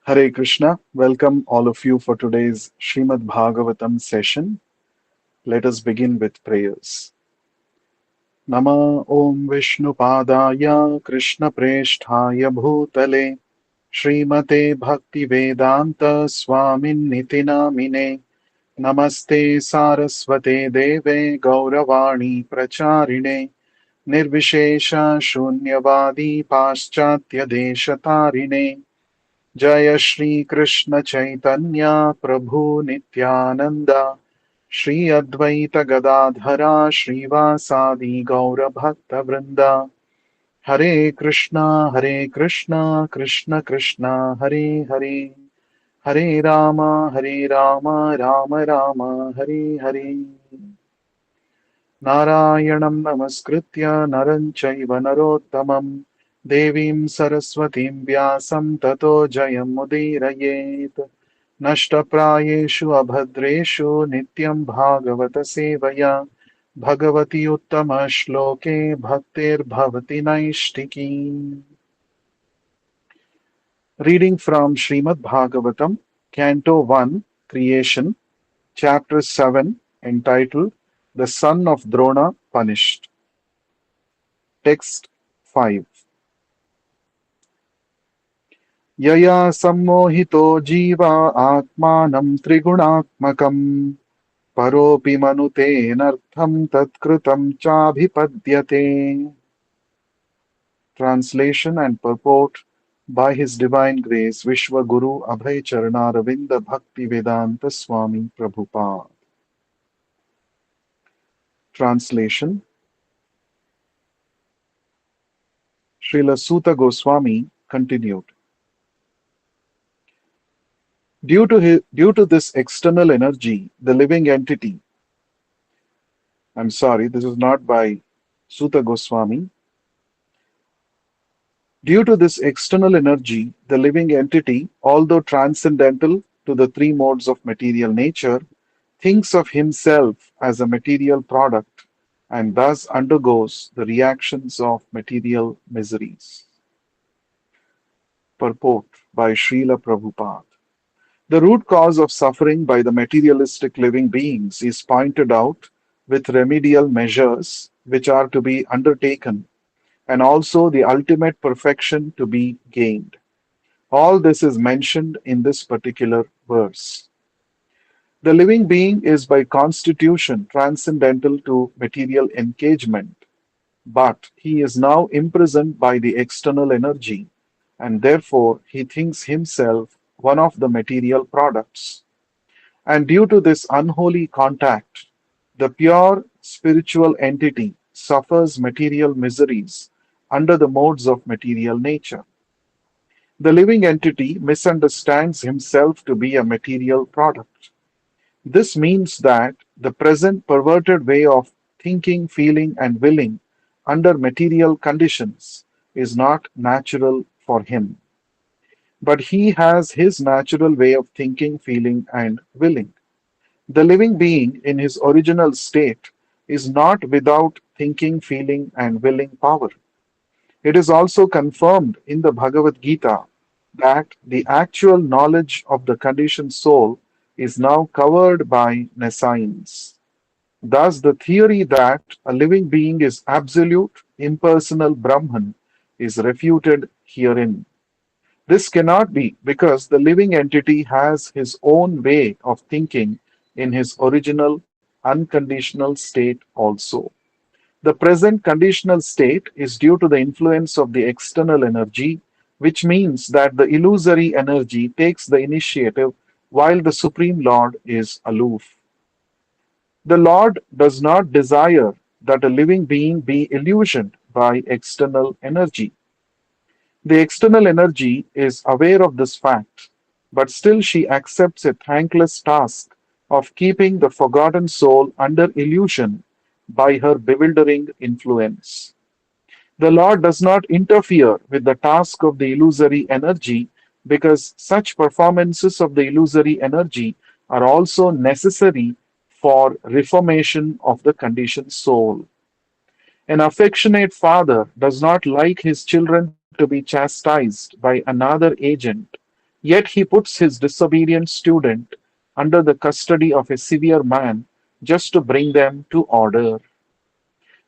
Hare Krishna. Welcome all of you for today's Srimad Bhagavatam session. Let us begin with prayers. Nama Om Vishnu Padaya Krishna Presthaya Bhutale Srimate Bhakti Vedanta Swamin Niti Namine Namaste Saraswate Deve Gauravani Pracharine Nirvishesha Shunyavadi Paschatya Deshatarine जय श्री कृष्ण चैतन्य प्रभु नित्यानंद श्री अद्वैत गदाधरा श्रीवासादि गौर भक्त वृंदा हरे कृष्णा कृष्ण कृष्ण हरे हरे हरे राम राम राम हरे हरे नारायणं नमस्कृत्य नरं चैव नरोत्तमं देवीं सरस्वतीं व्यासं ततो जयमुदीरयेत् नष्टप्रायेषु अभद्रेषु नित्यं भागवत सेवया भगवति उत्तमश्लोके भक्तिर्भवति नैष्टिकी Reading from Srimad Bhagavatam, Canto 1, Creation, Chapter 7, entitled The Son of Drona Punished. Text 5. यया सम्मोहितो जीवा आत्मानं त्रिगुणात्मकम् परोऽपि मनुतेनर्थं तत्कृतं चाभिपद्यते. Translation and purport by His Divine Grace Vishwa Guru Abhay Charanaраvinda Bhakti Vedanta Swami Prabhupada. Translation. Srila Suta Goswami continued. Due to this external energy, the living entity, I'm sorry, this is not by Suta Goswami. Due to this external energy, the living entity, although transcendental to the three modes of material nature, thinks of himself as a material product and thus undergoes the reactions of material miseries. Purport by Srila Prabhupada. The root cause of suffering by the materialistic living beings is pointed out with remedial measures which are to be undertaken, and also the ultimate perfection to be gained. All this is mentioned in this particular verse. The living being is by constitution transcendental to material engagement, but he is now imprisoned by the external energy, and therefore he thinks himself one of the material products. And due to this unholy contact, the pure spiritual entity suffers material miseries under the modes of material nature. The living entity misunderstands himself to be a material product. This means that the present perverted way of thinking, feeling, and willing under material conditions is not natural for him. But he has his natural way of thinking, feeling, and willing. The living being in his original state is not without thinking, feeling, and willing power. It is also confirmed in the Bhagavad Gita that the actual knowledge of the conditioned soul is now covered by nescience. Thus, the theory that a living being is absolute, impersonal Brahman is refuted herein. This cannot be because the living entity has his own way of thinking in his original unconditional state also. The present conditional state is due to the influence of the external energy, which means that the illusory energy takes the initiative while the Supreme Lord is aloof. The Lord does not desire that a living being be illusioned by external energy. The external energy is aware of this fact, but still she accepts a thankless task of keeping the forgotten soul under illusion by her bewildering influence. The Lord does not interfere with the task of the illusory energy because such performances of the illusory energy are also necessary for reformation of the conditioned soul. An affectionate father does not like his children to be chastised by another agent Yet he puts his disobedient student under the custody of a severe man just to bring them to order.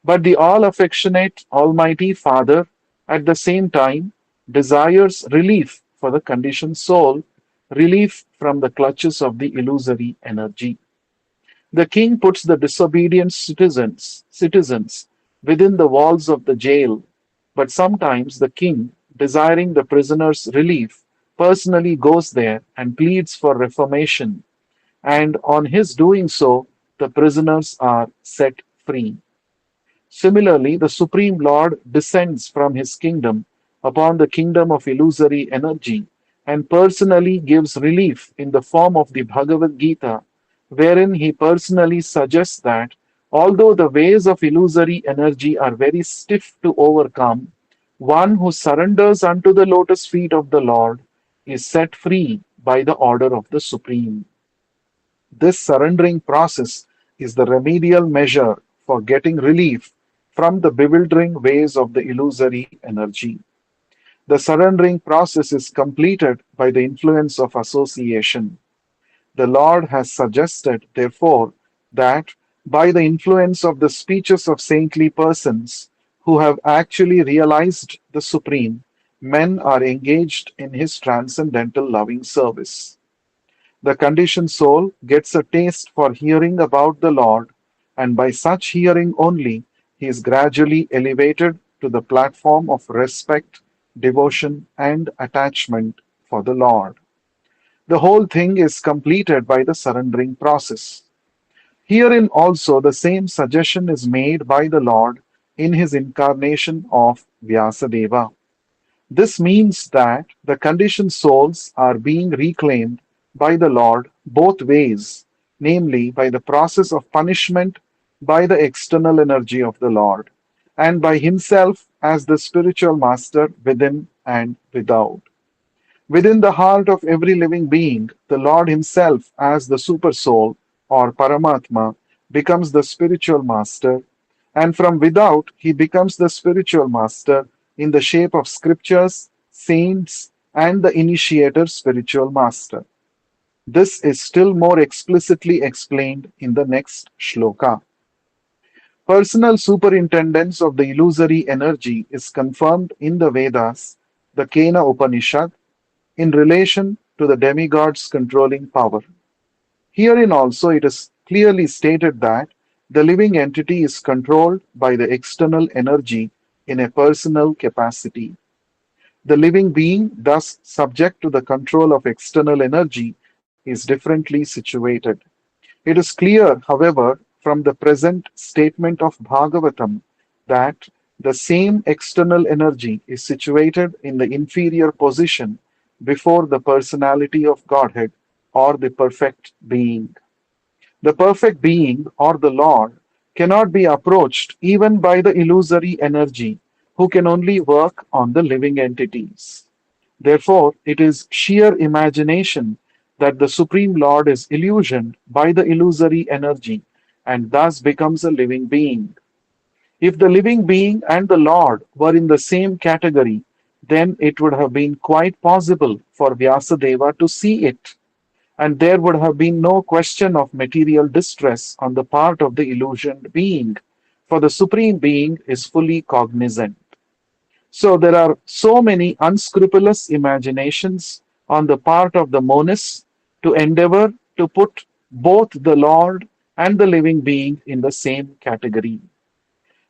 But the all affectionate Almighty Father, at the same time, desires relief for the conditioned soul, relief from the clutches of the illusory energy. The king puts the disobedient citizens within the walls of the jail, but sometimes the king, desiring the prisoner's relief, personally goes there and pleads for reformation, and on his doing so, the prisoners are set free. Similarly, the Supreme Lord descends from his kingdom upon the kingdom of illusory energy and personally gives relief in the form of the Bhagavad Gita, wherein he personally suggests that although the ways of illusory energy are very stiff to overcome, one who surrenders unto the lotus feet of the Lord is set free by the order of the Supreme. This surrendering process is the remedial measure for getting relief from the bewildering ways of the illusory energy. The surrendering process is completed by the influence of association. The Lord has suggested, therefore, that by the influence of the speeches of saintly persons who have actually realized the Supreme, men are engaged in His transcendental loving service. The conditioned soul gets a taste for hearing about the Lord, and by such hearing only, he is gradually elevated to the platform of respect, devotion, and attachment for the Lord. The whole thing is completed by the surrendering process. Herein also the same suggestion is made by the Lord in his incarnation of Vyasadeva. This means that the conditioned souls are being reclaimed by the Lord both ways, namely by the process of punishment by the external energy of the Lord, and by Himself as the spiritual master within and without. Within the heart of every living being, the Lord Himself, as the Supersoul or Paramatma, becomes the spiritual master, and from without, He becomes the spiritual master in the shape of scriptures, saints, and the initiator spiritual master. This is still more explicitly explained in the next shloka. Personal superintendence of the illusory energy is confirmed in the Vedas, the Kena Upanishad, in relation to the demigod's controlling power. Herein also it is clearly stated that the living entity is controlled by the external energy in a personal capacity. The living being, thus subject to the control of external energy, is differently situated. It is clear, however, from the present statement of Bhagavatam that the same external energy is situated in the inferior position before the personality of Godhead or the perfect being. The perfect being or the Lord cannot be approached even by the illusory energy who can only work on the living entities. Therefore, it is sheer imagination that the Supreme Lord is illusioned by the illusory energy and thus becomes a living being. If the living being and the Lord were in the same category, then it would have been quite possible for Vyasadeva to see it, and there would have been no question of material distress on the part of the illusioned being, for the Supreme Being is fully cognizant. So there are so many unscrupulous imaginations on the part of the monists to endeavor to put both the Lord and the living being in the same category.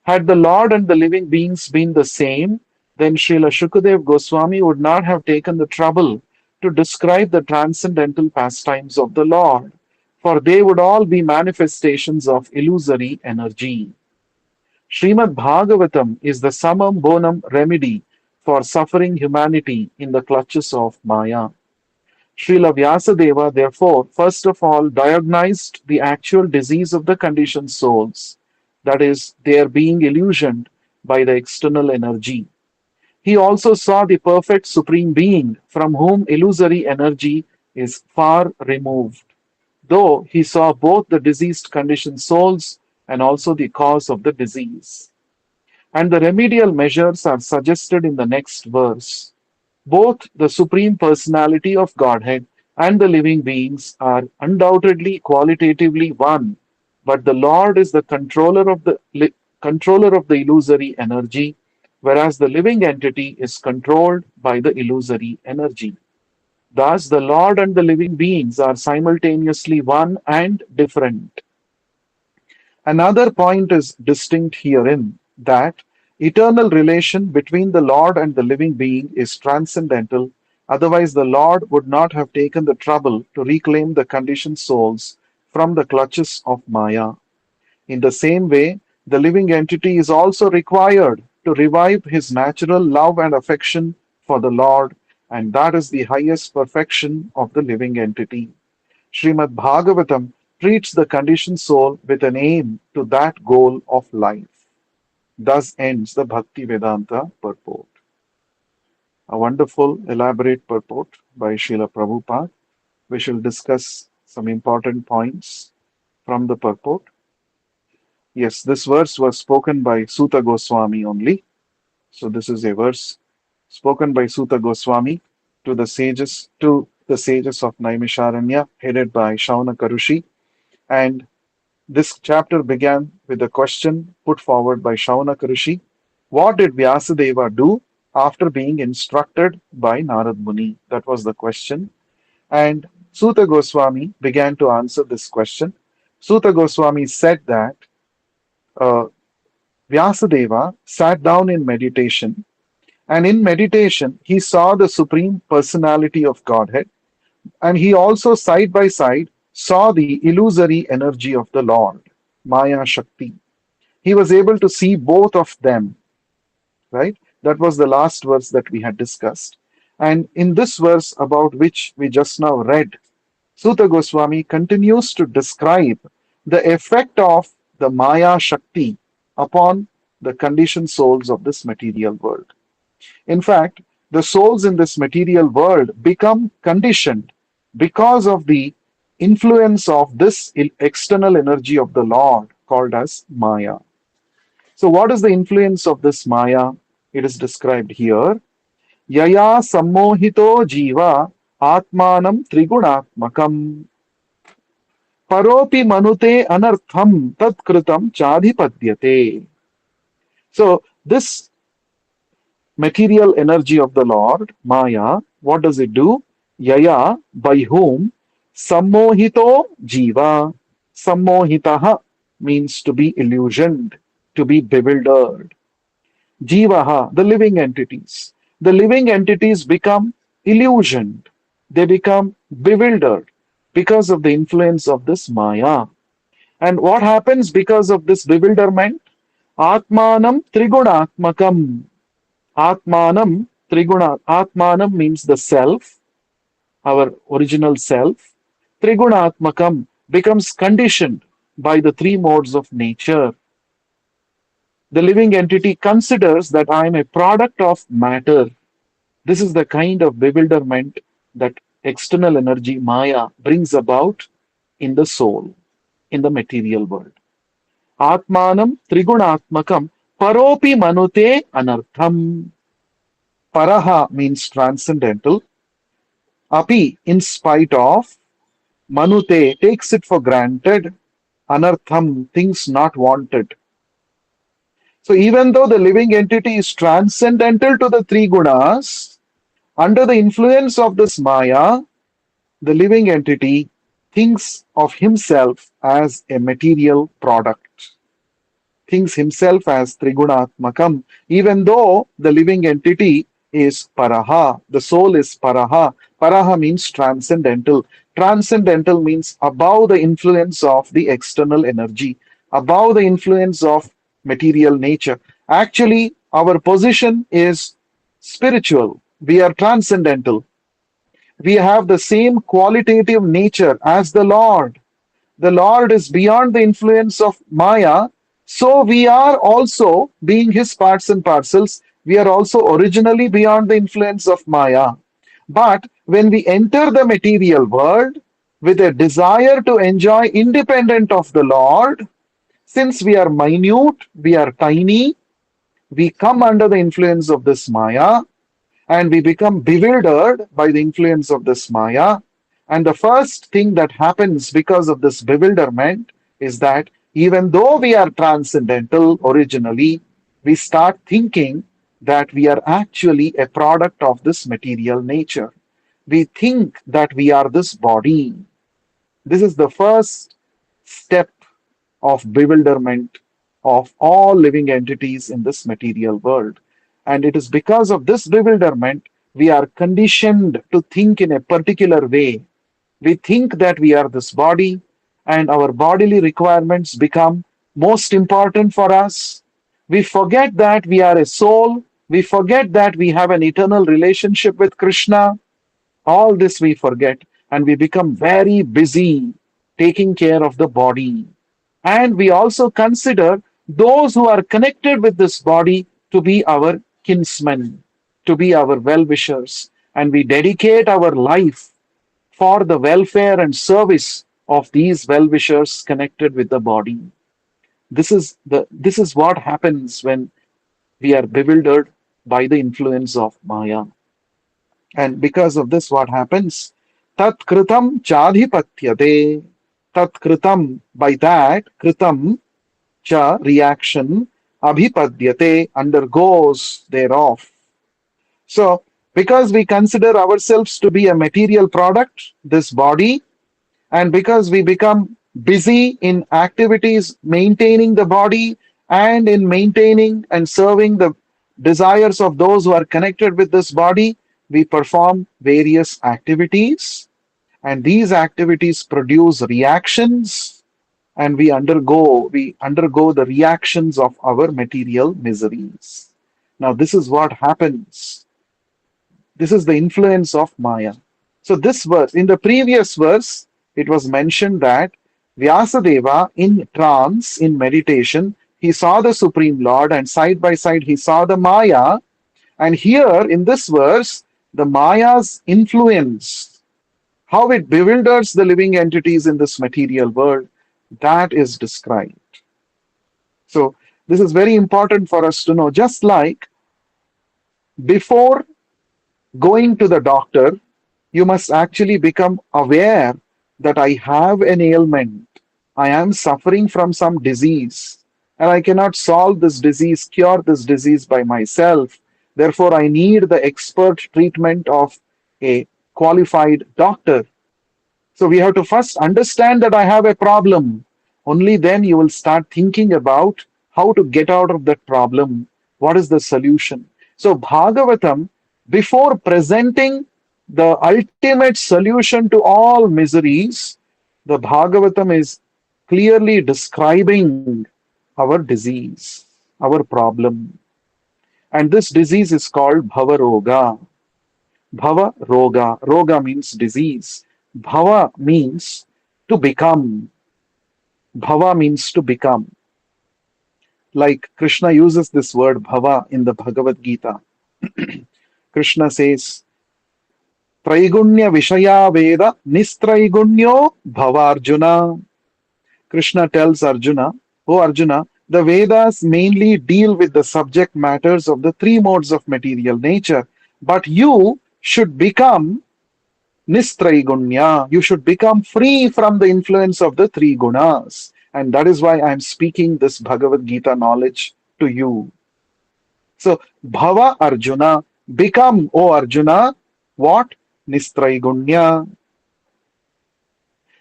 Had the Lord and the living beings been the same, then Srila Shukadev Goswami would not have taken the trouble to describe the transcendental pastimes of the Lord, for they would all be manifestations of illusory energy. Srimad Bhagavatam is the summum bonum remedy for suffering humanity in the clutches of Maya. Srila Vyasadeva, therefore, first of all diagnosed the actual disease of the conditioned souls, that is, their being illusioned by the external energy. He also saw the perfect Supreme Being from whom illusory energy is far removed, though he saw both the diseased conditioned souls and also the cause of the disease. And the remedial measures are suggested in the next verse. Both the Supreme Personality of Godhead and the living beings are undoubtedly qualitatively one, but the Lord is the controller of the illusory energy, whereas the living entity is controlled by the illusory energy. Thus, the Lord and the living beings are simultaneously one and different. Another point is distinct herein that eternal relation between the Lord and the living being is transcendental, otherwise, the Lord would not have taken the trouble to reclaim the conditioned souls from the clutches of Maya. In the same way, the living entity is also required to revive his natural love and affection for the Lord, and that is the highest perfection of the living entity. Srimad Bhagavatam treats the conditioned soul with an aim to that goal of life. Thus ends the Bhakti Vedanta purport. A wonderful, elaborate purport by Srila Prabhupada. We shall discuss some important points from the purport. Yes, this verse was spoken by Suta Goswami only. So this is a verse spoken by Suta Goswami to the sages of Naimisharanya, headed by Shaunaka Rishi. And this chapter began with a question put forward by Shaunaka Rishi. What did Vyasadeva do after being instructed by Narad Muni? That was the question. And Suta Goswami began to answer this question. Suta Goswami said that uh, Vyasadeva sat down in meditation, and in meditation, he saw the Supreme Personality of Godhead, and he also side by side saw the illusory energy of the Lord, Maya Shakti. He was able to see both of them, right? That was the last verse that we had discussed. And in this verse, about which we just now read, Suta Goswami continues to describe the effect of the Maya Shakti upon the conditioned souls of this material world. In fact, the souls in this material world become conditioned because of the influence of this external energy of the Lord called as Maya. So, what is the influence of this Maya? It is described here. Yaya sammohito jiva atmanam trigunatmakam paropi manute anartham tatkritam chadhipadyate. So, this material energy of the Lord, Maya, what does it do? Yaya, by whom? Sammohito jiva. Sammohitaha means to be illusioned, to be bewildered. Jivaha, the living entities. The living entities become illusioned, they become bewildered because of the influence of this Maya. And what happens because of this bewilderment? Atmanam trigunatmakam. Atmanam Triguna. Atmanam means the self, our original self. Trigunatmakam becomes conditioned by the three modes of nature. The living entity considers that I am a product of matter. This is the kind of bewilderment that external energy Maya brings about in the soul, in the material world. Atmanam Trigunatmakam Paropi Manute Anartham. Paraha means transcendental. Api, in spite of. Manute takes it for granted. Anartham, things not wanted. So even though the living entity is transcendental to the three gunas, under the influence of this Maya, the living entity thinks of himself as a material product, thinks himself as Trigunatmakam, even though the living entity is Paraha, the soul is Paraha. Paraha means transcendental. Transcendental means above the influence of the external energy, above the influence of material nature. Actually, our position is spiritual. We are transcendental. We have the same qualitative nature as the Lord. The Lord is beyond the influence of Maya. So we are also, being his parts and parcels, we are also originally beyond the influence of Maya. But when we enter the material world with a desire to enjoy independent of the Lord, since we are minute, we are tiny, we come under the influence of this Maya, and we become bewildered by the influence of this Maya. And the first thing that happens because of this bewilderment is that even though we are transcendental originally, we start thinking that we are actually a product of this material nature. We think that we are this body. This is the first step of bewilderment of all living entities in this material world. And it is because of this bewilderment we are conditioned to think in a particular way. We think that we are this body, and our bodily requirements become most important for us. We forget that we are a soul. We forget that we have an eternal relationship with Krishna. All this we forget, and we become very busy taking care of the body. And we also consider those who are connected with this body to be our kinsmen, to be our well wishers. And we dedicate our life for the welfare and service of these well wishers connected with the body. This is what happens when we are bewildered by the influence of Maya. And because of this, what happens? Tat kritam chadhipatyate. Tat kritam, by that, kritam cha, reaction, abhipadyate, undergoes thereof. So, because we consider ourselves to be a material product, this body, and because we become busy in activities maintaining the body and in maintaining and serving the desires of those who are connected with this body, we perform various activities, and these activities produce reactions, and we undergo the reactions of our material miseries. Now this is what happens. This is the influence of Maya. So this verse, in the previous verse, it was mentioned that Vyasadeva in trance, in meditation, he saw the Supreme Lord, and side by side he saw the Maya. And here in this verse, the Maya's influence, how it bewilders the living entities in this material world, that is described. So this is very important for us to know. Just like before going to the doctor, you must actually become aware that I have an ailment. I am suffering from some disease, and I cannot solve this disease, cure this disease by myself. Therefore, I need the expert treatment of a qualified doctor. So we have to first understand that I have a problem. Only then you will start thinking about how to get out of that problem. What is the solution? So Bhagavatam, before presenting the ultimate solution to all miseries, the Bhagavatam is clearly describing our disease, our problem. And this disease is called Bhavaroga. Bhava Roga. Roga means disease. Bhava means to become. Bhava means to become. Like Krishna uses this word bhava in the Bhagavad Gita. Krishna says, Traigunya Vishaya Veda Nistraigunya Bhavarjuna. Krishna tells Arjuna, "Oh Arjuna, the Vedas mainly deal with the subject matters of the three modes of material nature, but you should become Nistraigunya. You should become free from the influence of the three gunas. And that is why I am speaking this Bhagavad Gita knowledge to you." So, Bhava Arjuna, become, O Arjuna, what? Nistraigunya.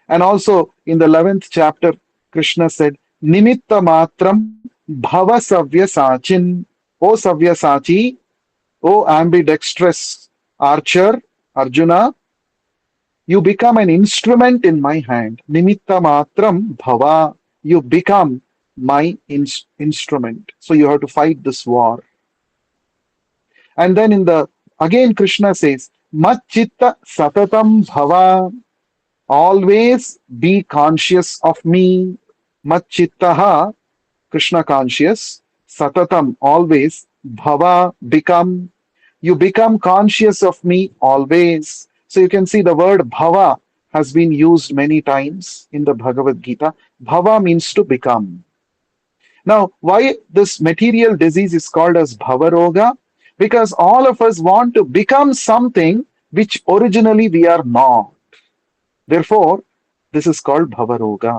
And also in the 11th chapter, Krishna said, Nimitta matram bhava savyasachin. O Savyasachi, O ambidextrous archer, Arjuna, you become an instrument in my hand. Nimitta matram bhava. You become my instrument. So you have to fight this war. And then again Krishna says, Machchitta satatam bhava. Always be conscious of me. Machchittaha, Krishna conscious. Satatam, always. Bhava, become. You become conscious of me always. So you can see the word bhava has been used many times in the Bhagavad Gita. Bhava means to become. Now, why this material disease is called as Bhavaroga? because all of us want to become something which originally we are not. Therefore, this is called Bhavaroga.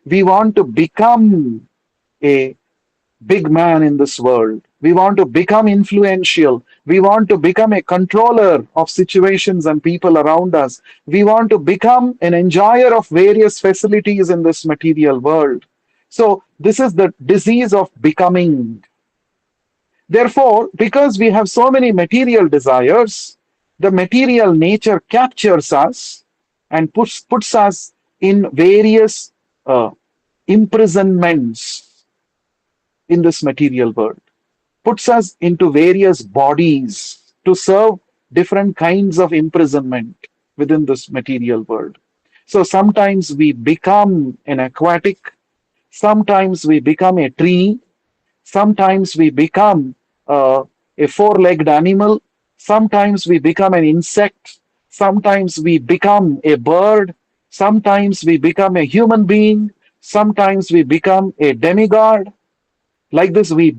We want to become a big man in this world. We want to become influential. We want to become a controller of situations and people around us. We want to become an enjoyer of various facilities in this material world. So, this is the disease of becoming. Therefore, because we have so many material desires, the material nature captures us and puts us in various uh, imprisonments in this material world, puts us into various bodies to serve different kinds of imprisonment within this material world. So sometimes we become an aquatic, sometimes we become a tree, sometimes we become a four legged animal, sometimes we become an insect, sometimes we become a bird, sometimes we become a human being, sometimes we become a demigod. Like this, we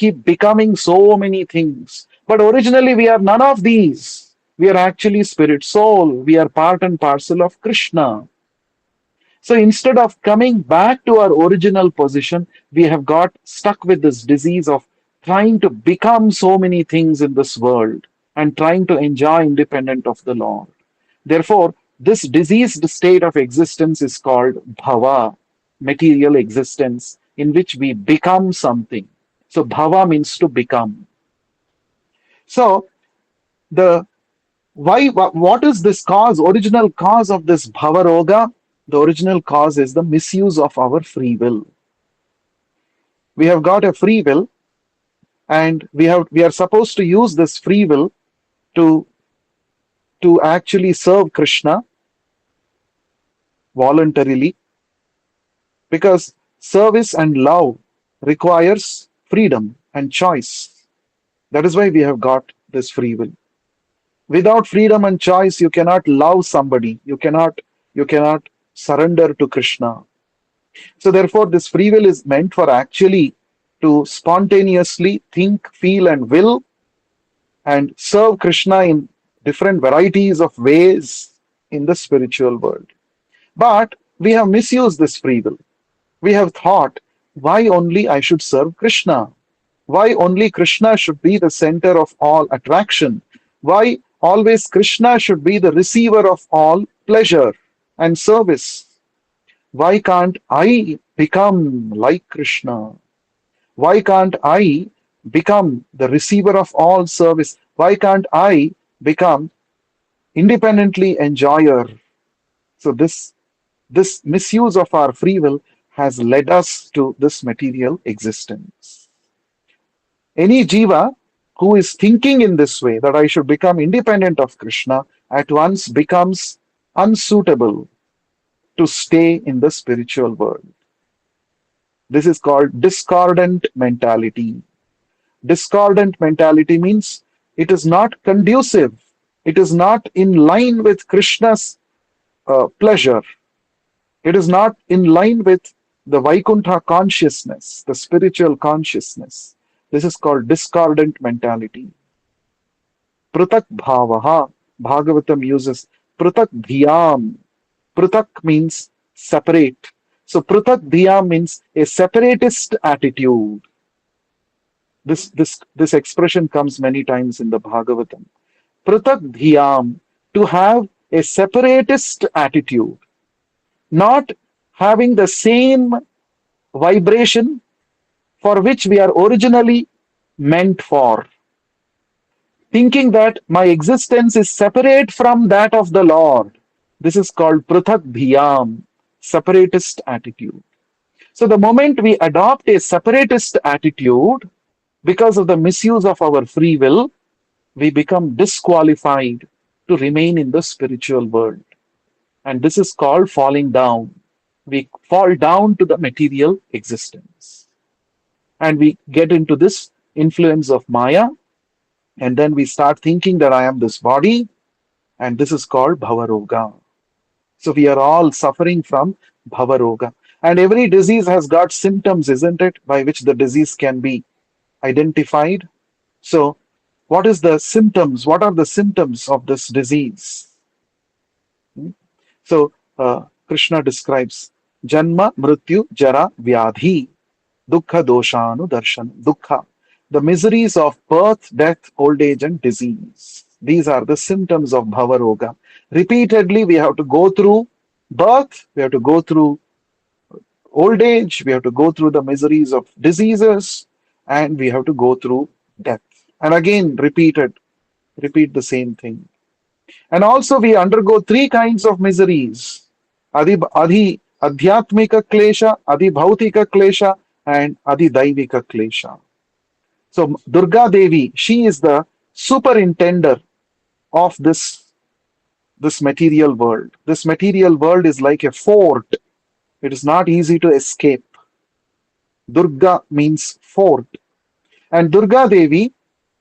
keep becoming so many things. But originally, we are none of these. We are actually spirit soul. We are part and parcel of Krishna. So instead of coming back to our original position, we have got stuck with this disease of trying to become so many things in this world and trying to enjoy independent of the Lord. Therefore, this diseased state of existence is called bhava, material existence, in which we become something. So bhava means to become. So the what is this cause, original cause of this bhava roga? The original cause is the misuse of our free will. We have got a free will, and we are supposed to use this free will to actually serve Krishna voluntarily, because service and love requires freedom and choice. That is why we have got this free will. Without freedom and choice, you cannot love somebody. You cannot surrender to Krishna. So therefore, this free will is meant for actually to spontaneously think, feel, and will and serve Krishna in different varieties of ways in the spiritual world. But we have misused this free will. We have thought, why only I should serve Krishna? Why only Krishna should be the center of all attraction? Why always Krishna should be the receiver of all pleasure and service? Why can't I become like Krishna? Why can't I become the receiver of all service? Why can't I become independently enjoyer? So this misuse of our free will has led us to this material existence. Any jiva who is thinking in this way, that I should become independent of Krishna, at once becomes unsuitable to stay in the spiritual world. This is called discordant mentality. Discordant mentality means it is not conducive, it is not in line with Krishna's pleasure, it is not in line with the Vaikuntha consciousness, the spiritual consciousness. This is called discordant mentality. Pratak bhavaha, Bhagavatam uses pratak dhyam. Pratak means separate. So pratak dhyam means a separatist attitude. This expression comes many times in the Bhagavatam. Pratak dhyam, to have a separatist attitude, not having the same vibration for which we are originally meant for. Thinking that my existence is separate from that of the Lord. This is called prathak dhyam, separatist attitude. So the moment we adopt a separatist attitude, because of the misuse of our free will, we become disqualified to remain in the spiritual world. And this is called falling down. We fall down to the material existence. And we get into this influence of Maya, and then we start thinking that I am this body, and this is called Bhavaroga. So we are all suffering from Bhavaroga. And every disease has got symptoms, isn't it, by which the disease can be identified. So, what is the symptoms? What are the symptoms of this disease? Hmm? So, Krishna describes Janma, Mrityu, Jara, Vyadhi, Dukkha, Doshanu, Darshan, Dukkha, the miseries of birth, death, old age, and disease. These are the symptoms of Bhavaroga. Repeatedly, we have to go through birth, we have to go through old age, we have to go through the miseries of diseases, and we have to go through death. And again, repeat the same thing. And also, we undergo three kinds of miseries: Adhyatmika Klesha, Adi Bhautika Klesha, and Adi Daivika Klesha. So, Durga Devi, she is the superintendent of this material world. This material world is like a fort, it is not easy to escape. Durga means fort. And Durga Devi,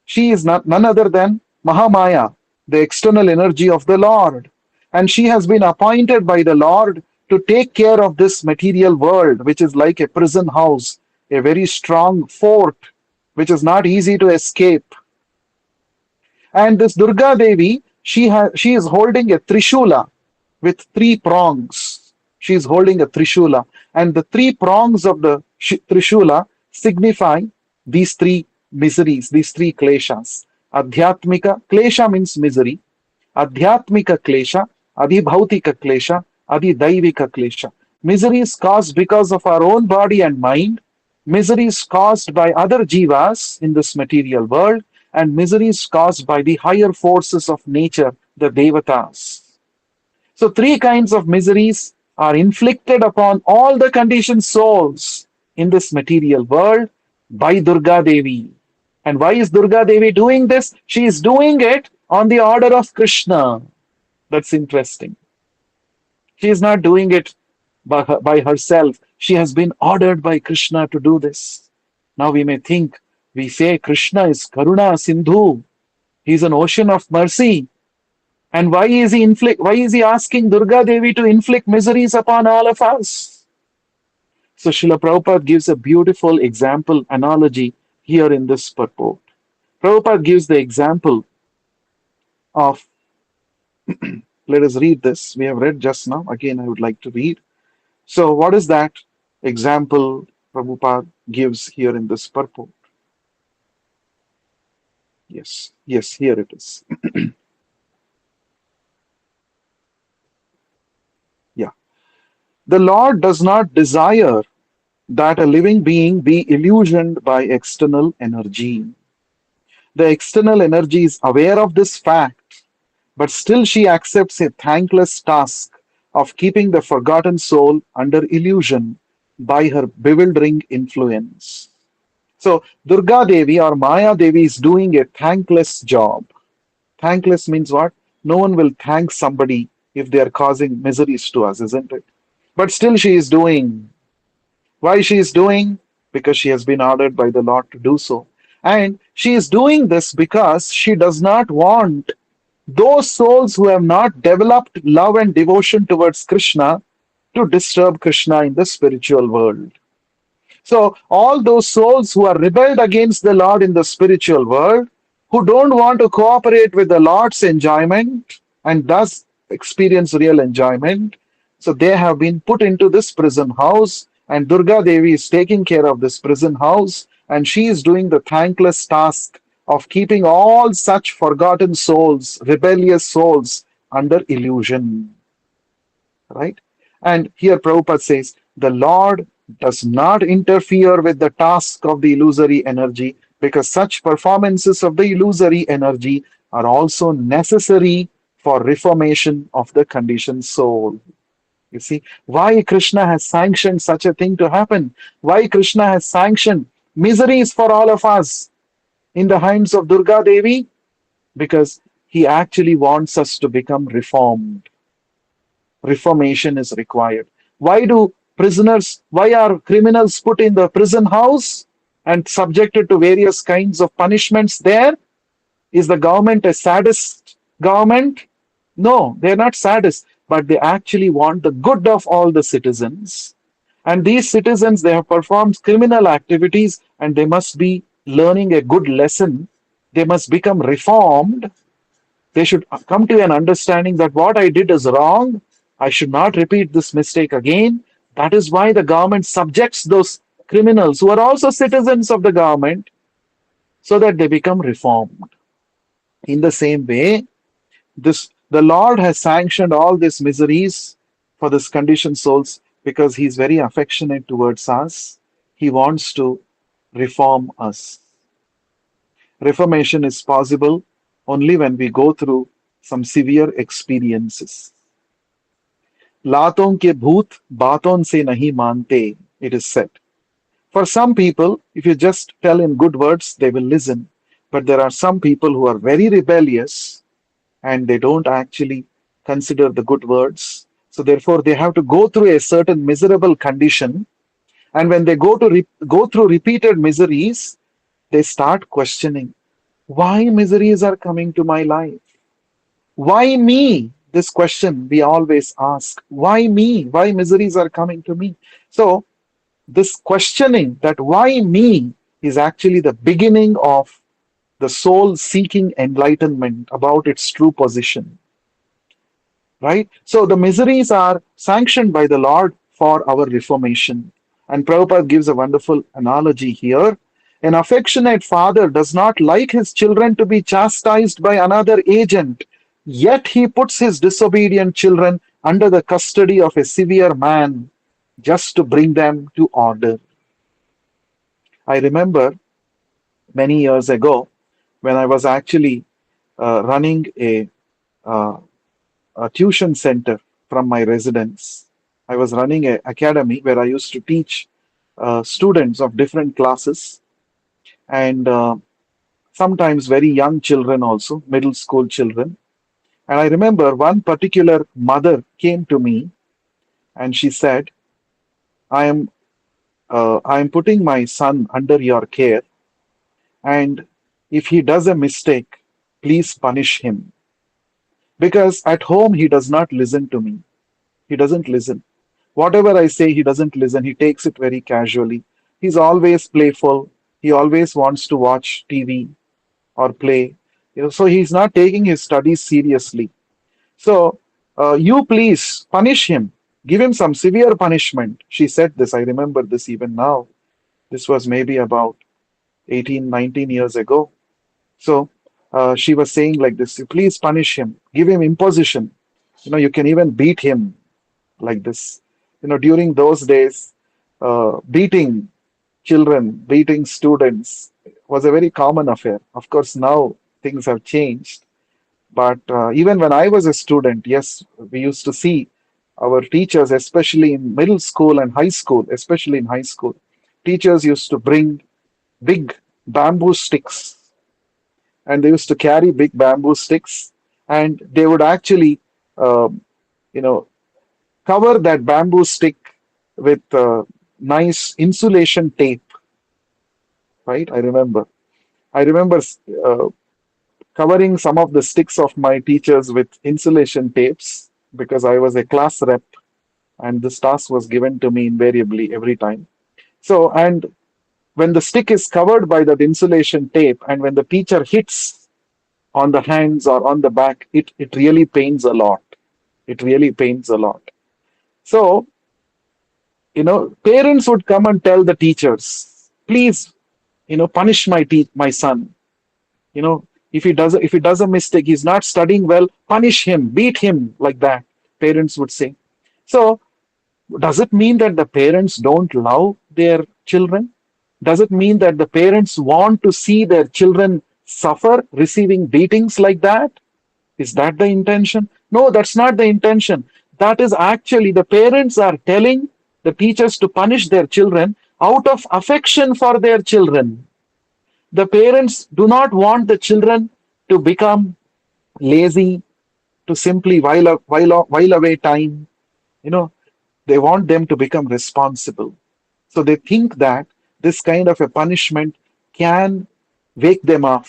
she is none other than Mahamaya, the external energy of the Lord. And she has been appointed by the Lord to take care of this material world, which is like a prison house, a very strong fort, which is not easy to escape. And this Durga Devi, she is holding a Trishula with three prongs. She is holding a Trishula, and the three prongs of the Trishula signify these three miseries, these three kleshas. Adhyatmika klesha means misery. Adhyatmika klesha, adhibhautika klesha, adhidaivika klesha. Misery is caused because of our own body and mind. Misery is caused by other jivas in this material world, and misery is caused by the higher forces of nature, the devatas. So, three kinds of miseries are inflicted upon all the conditioned souls in this material world by Durga Devi. And why is Durga Devi doing this? She is doing it on the order of Krishna. That's interesting. She is not doing it by herself. She has been ordered by Krishna to do this. Now we may think, we say Krishna is Karuna Sindhu. He is an ocean of mercy. And why is he asking Durga Devi to inflict miseries upon all of us? So Srila Prabhupada gives a beautiful example, analogy here in this purport. Prabhupada gives the example of, let us read this. We have read just now. Again, I would like to read. So, what is that example Prabhupada gives here in this purport? Yes, here it is. Yeah. The Lord does not desire that a living being be illusioned by external energy. The external energy is aware of this fact, but still she accepts a thankless task of keeping the forgotten soul under illusion by her bewildering influence. So, Durga Devi or Maya Devi is doing a thankless job. Thankless means what? No one will thank somebody if they are causing miseries to us, isn't it? But still she is doing. Why she is doing? Because she has been ordered by the Lord to do so. And she is doing this because she does not want those souls who have not developed love and devotion towards Krishna to disturb Krishna in the spiritual world. So, all those souls who are rebelled against the Lord in the spiritual world, who don't want to cooperate with the Lord's enjoyment and thus experience real enjoyment, so they have been put into this prison house, and Durga Devi is taking care of this prison house, and she is doing the thankless task of keeping all such forgotten souls, rebellious souls, under illusion. Right? And here Prabhupada says, the Lord does not interfere with the task of the illusory energy because such performances of the illusory energy are also necessary for reformation of the conditioned soul. You see, why Krishna has sanctioned such a thing to happen? Why Krishna has sanctioned miseries for all of us in the hands of Durga Devi? Because he actually wants us to become reformed. Reformation is required. Why are criminals put in the prison house and subjected to various kinds of punishments there? Is the government a sadist government? No, they're not sadists, but they actually want the good of all the citizens. And these citizens, they have performed criminal activities and they must be learning a good lesson They must become reformed. They should come to an understanding that what I did is wrong. I should not repeat this mistake again. That is why the government subjects those criminals who are also citizens of the government so that they become reformed. In the same way, this the Lord has sanctioned all these miseries for this conditioned souls because He's very affectionate towards us. He wants to reform us. Reformation is possible only when we go through some severe experiences. लातों के भूत बातों से नहीं मानते, it is said. For some people, if you just tell in good words, they will listen. But there are some people who are very rebellious and they don't actually consider the good words. So therefore, they have to go through a certain miserable condition. And when they go through repeated miseries, they start questioning why miseries are coming to my life. Why me? This question we always ask. Why me? Why miseries are coming to me? So this questioning that why me is actually the beginning of the soul seeking enlightenment about its true position, right? So the miseries are sanctioned by the Lord for our reformation. And Prabhupada gives a wonderful analogy here. An affectionate father does not like his children to be chastised by another agent, yet he puts his disobedient children under the custody of a severe man just to bring them to order. I remember many years ago when I was actually running uh, a tuition center from my residence. I was running an academy where I used to teach students of different classes and sometimes very young children also, middle school children. And I remember one particular mother came to me and she said, I am putting my son under your care, and if he does a mistake, please punish him. Because at home he does not listen to me. He doesn't listen. Whatever I say, he doesn't listen. He takes it very casually. He's always playful. He always wants to watch TV or play. So he's not taking his studies seriously. So you please punish him. Give him some severe punishment. She said this. I remember this even now. This was maybe about 18, 19 years ago. So she was saying like this, please punish him, give him imposition. You can even beat him like this. During those days, beating children, beating students was a very common affair. Of course, now things have changed. But even when I was a student, yes, we used to see our teachers, especially in middle school and high school, especially in high school, teachers used to bring big bamboo sticks, and they used to carry big bamboo sticks, and they would actually uh, you know cover that bamboo stick with nice insulation tape, right? I remember uh, covering some of the sticks of my teachers with insulation tapes because I was a class rep and this task was given to me invariably every time. So, and when the stick is covered by that insulation tape and when the teacher hits on the hands or on the back, it really pains a lot. It really pains a lot. So, parents would come and tell the teachers, please, punish my son. If he does a mistake, he's not studying well, punish him, beat him, like that. Parents would say. So, does it mean that the parents don't love their children? Does it mean that the parents want to see their children suffer, receiving beatings like that? Is that the intention? No, that's not the intention. That is actually the parents are telling the teachers to punish their children out of affection for their children. The parents do not want the children to become lazy, to simply while away time. You know, they want them to become responsible. So they think that this kind of a punishment can wake them up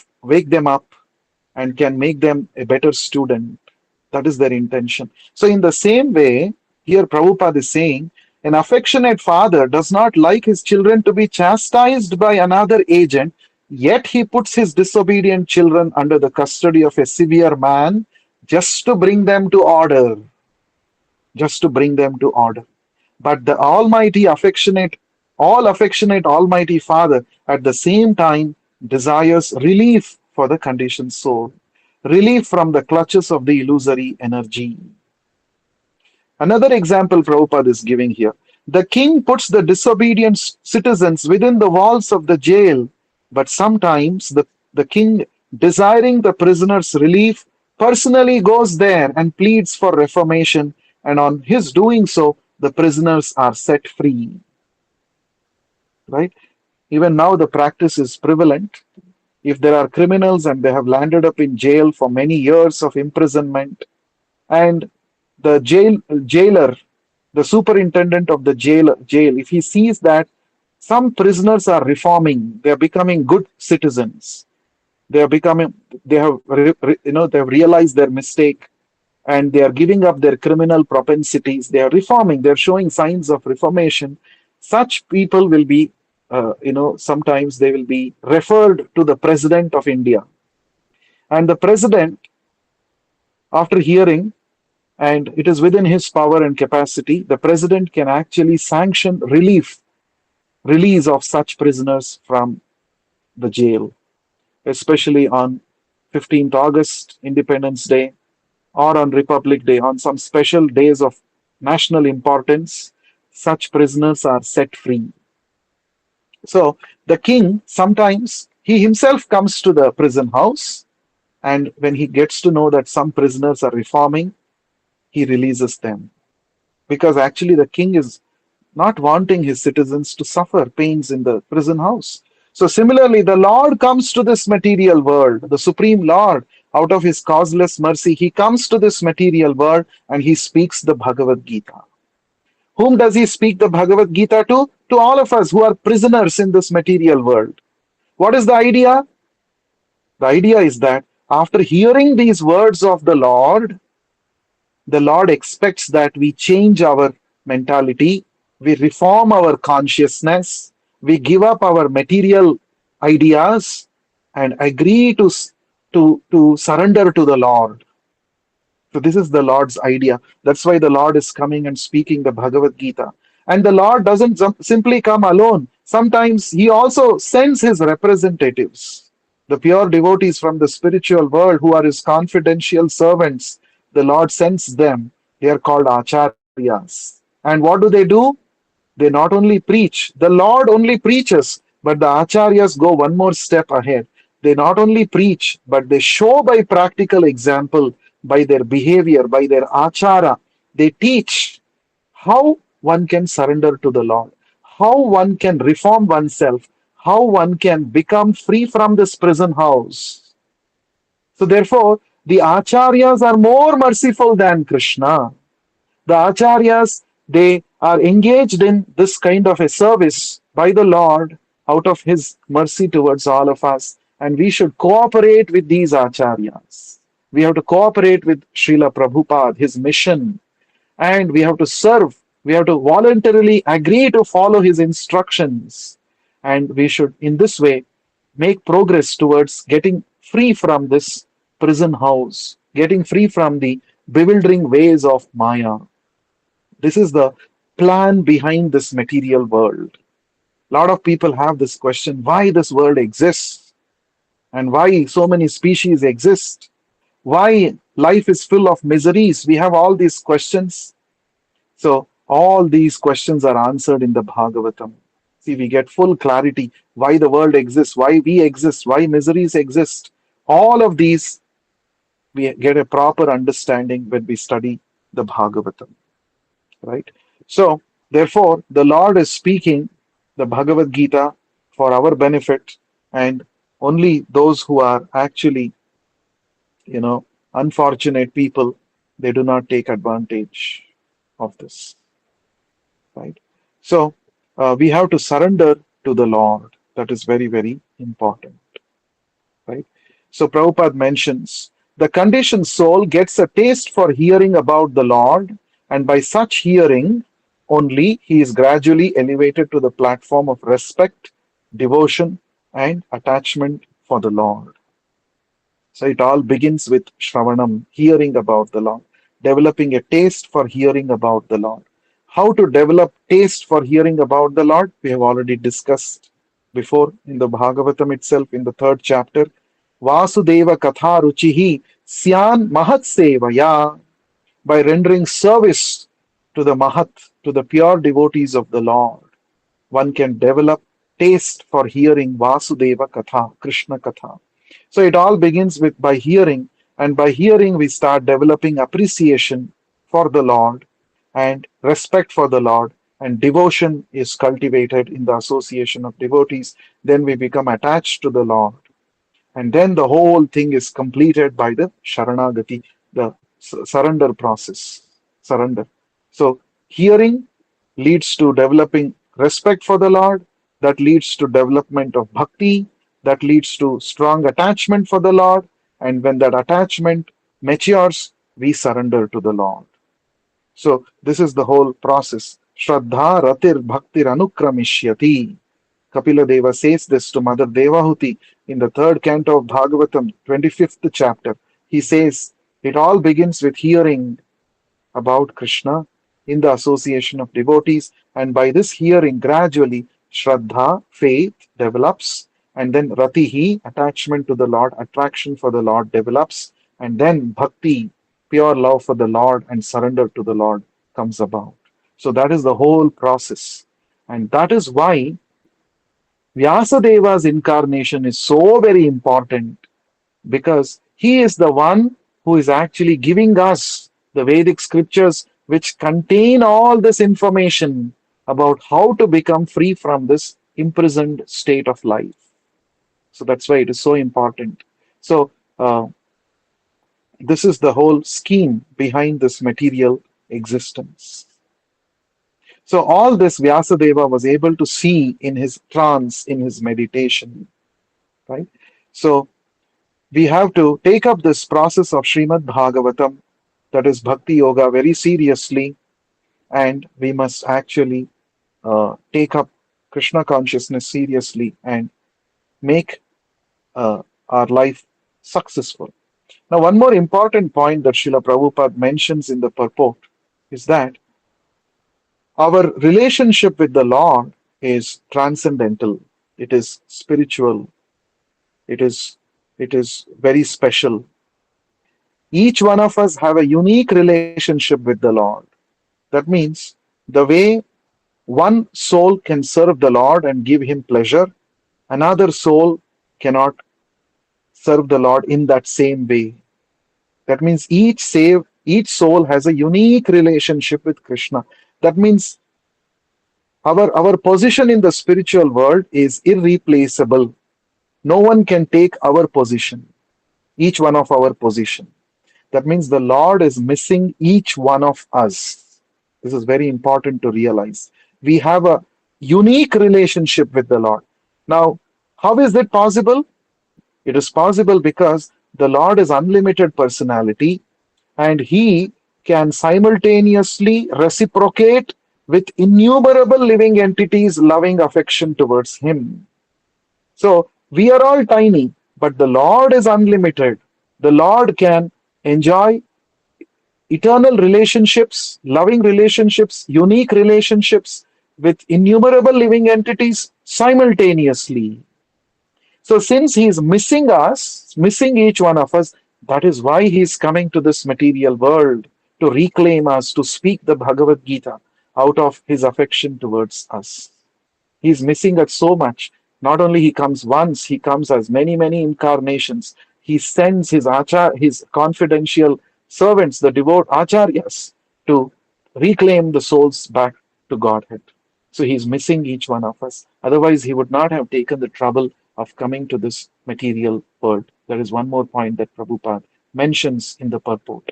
and can make them a better student. That is their intention. So, in the same way, here Prabhupada is saying, an affectionate father does not like his children to be chastised by another agent, Yet he puts his disobedient children under the custody of a severe man just to bring them to order, just to bring them to order. But the Almighty, affectionate Almighty Father at the same time desires relief for the conditioned soul, relief from the clutches of the illusory energy. Another example Prabhupada is giving here. The king puts the disobedient citizens within the walls of the jail, but sometimes the king, desiring the prisoner's relief, personally goes there and pleads for reformation, and on his doing so, the prisoners are set free. Right? Even now, the practice is prevalent. If there are criminals and they have landed up in jail for many years of imprisonment, and the jailer, the superintendent of the jail, if he sees that some prisoners are reforming, they are becoming good citizens, they are becoming, they have they have realized their mistake, and they are giving up their criminal propensities, they are reforming, they are showing signs of reformation. Such people will be, sometimes they will be referred to the president of India, and the president, after hearing, and it is within his power and capacity, the president can actually sanction release of such prisoners from the jail, especially on 15th August, Independence Day, or on Republic Day, on some special days of national importance. Such prisoners are set free. So the king sometimes he himself comes to the prison house, and when he gets to know that some prisoners are reforming, he releases them, because actually the king is not wanting his citizens to suffer pains in the prison house. So, similarly, the Lord comes to this material world, the Supreme Lord, out of his causeless mercy, he comes to this material world and he speaks the Bhagavad Gita. Whom does he speak the Bhagavad Gita to? To all of us who are prisoners in this material world. What is the idea? The idea is that after hearing these words of the Lord expects that we change our mentality, we reform our consciousness, we give up our material ideas and agree to surrender to the Lord. So, this is the Lord's idea. That's why the Lord is coming and speaking the Bhagavad Gita. And the Lord doesn't simply come alone. Sometimes He also sends His representatives, the pure devotees from the spiritual world who are His confidential servants. The Lord sends them. They are called acharyas. And what do? They not only preach, the Lord only preaches, but the acharyas go one more step ahead. They not only preach, but they show by practical example, by their behavior, by their achara. They teach how one can surrender to the Lord, how one can reform oneself, how one can become free from this prison house. So, therefore, the acharyas are more merciful than Krishna. The acharyas, they are engaged in this kind of a service by the Lord out of his mercy towards all of us, and we should cooperate with these acharyas. We have to cooperate with Srila Prabhupada, his mission, and we have to serve. We have to voluntarily agree to follow his instructions, and we should in this way make progress towards getting free from this prison house, getting free from the bewildering ways of Maya. This is the plan behind this material world. A lot of people have this question, why this world exists and why so many species exist, why life is full of miseries. We have all these questions. So all these questions are answered in the Bhagavatam. See, we get full clarity why the world exists, why we exist, why miseries exist. All of these we get a proper understanding when we study the Bhagavatam. Right? So, therefore, the Lord is speaking the Bhagavad Gita for our benefit, and only those who are actually, unfortunate people, they do not take advantage of this. Right? So, we have to surrender to the Lord. That is very, very important. Right? So, Prabhupada mentions the conditioned soul gets a taste for hearing about the Lord, and by such hearing only he is gradually elevated to the platform of respect, devotion, and attachment for the Lord. So it all begins with Shravanam, hearing about the Lord, developing a taste for hearing about the Lord. How to develop taste for hearing about the Lord, we have already discussed before in the Bhagavatam itself in the third chapter. Vasudeva Katha Ruchihi Syan Mahat Sevaya, by rendering service to the Mahat, to the pure devotees of the Lord, one can develop taste for hearing Vasudeva Katha, Krishna Katha. So it all begins with by hearing, and by hearing we start developing appreciation for the Lord and respect for the Lord, and devotion is cultivated in the association of devotees. Then we become attached to the Lord, and then the whole thing is completed by the Sharanagati, the surrender process. Surrender. So hearing leads to developing respect for the Lord, that leads to development of bhakti, that leads to strong attachment for the Lord, and when that attachment matures, we surrender to the Lord. So this is the whole process. Shraddha Ratir Bhaktir Anukramishyati. Kapila Deva says this to Mother Devahuti in the third canto of Bhagavatam, 25th chapter. He says, it all begins with hearing about Krishna in the association of devotees, and by this hearing, gradually Shraddha, faith, develops, and then Ratihi, attachment to the Lord, attraction for the Lord develops, and then Bhakti, pure love for the Lord and surrender to the Lord comes about. So that is the whole process. And that is why Vyasadeva's incarnation is so very important, because he is the one who is actually giving us the Vedic scriptures which contain all this information about how to become free from this imprisoned state of life. So that's why it is so important. So, this is the whole scheme behind this material existence. So, all this Vyasadeva was able to see in his trance, in his meditation, right? So, we have to take up this process of Srimad Bhagavatam, that is Bhakti Yoga, very seriously, and we must actually take up Krishna consciousness seriously and make our life successful. Now, one more important point that Srila Prabhupada mentions in the purport is that our relationship with the Lord is transcendental, it is spiritual, it is it is very special. Each one of us have a unique relationship with the Lord. That means the way one soul can serve the Lord and give him pleasure, another soul cannot serve the Lord in that same way. That means each soul has a unique relationship with Krishna. That means our position in the spiritual world is irreplaceable. No one can take our position, each one of our position. That means the Lord is missing each one of us. This is very important to realize. We have a unique relationship with the Lord. Now, how is that possible? It is possible because the Lord is unlimited personality, and He can simultaneously reciprocate with innumerable living entities' loving affection towards Him. So we are all tiny, but the Lord is unlimited. The Lord can enjoy eternal relationships, loving relationships, unique relationships with innumerable living entities simultaneously. So, since He is missing us, missing each one of us, that is why He is coming to this material world to reclaim us, to speak the Bhagavad Gita out of His affection towards us. He's missing us so much. Not only he comes once, he comes as many, many incarnations. He sends his confidential servants, the devout acharyas, to reclaim the souls back to Godhead. So he's missing each one of us. Otherwise, he would not have taken the trouble of coming to this material world. There is one more point that Prabhupada mentions in the purport.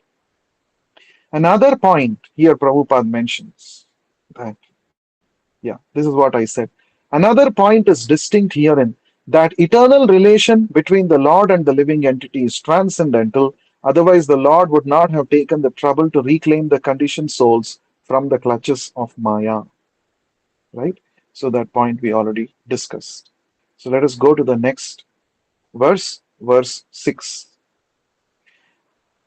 Another point here Prabhupada mentions that, yeah, this is what I said. Another point is distinct herein, that eternal relation between the Lord and the living entity is transcendental. Otherwise, the Lord would not have taken the trouble to reclaim the conditioned souls from the clutches of Maya. Right? So, that point we already discussed. So let us go to the next verse, verse 6.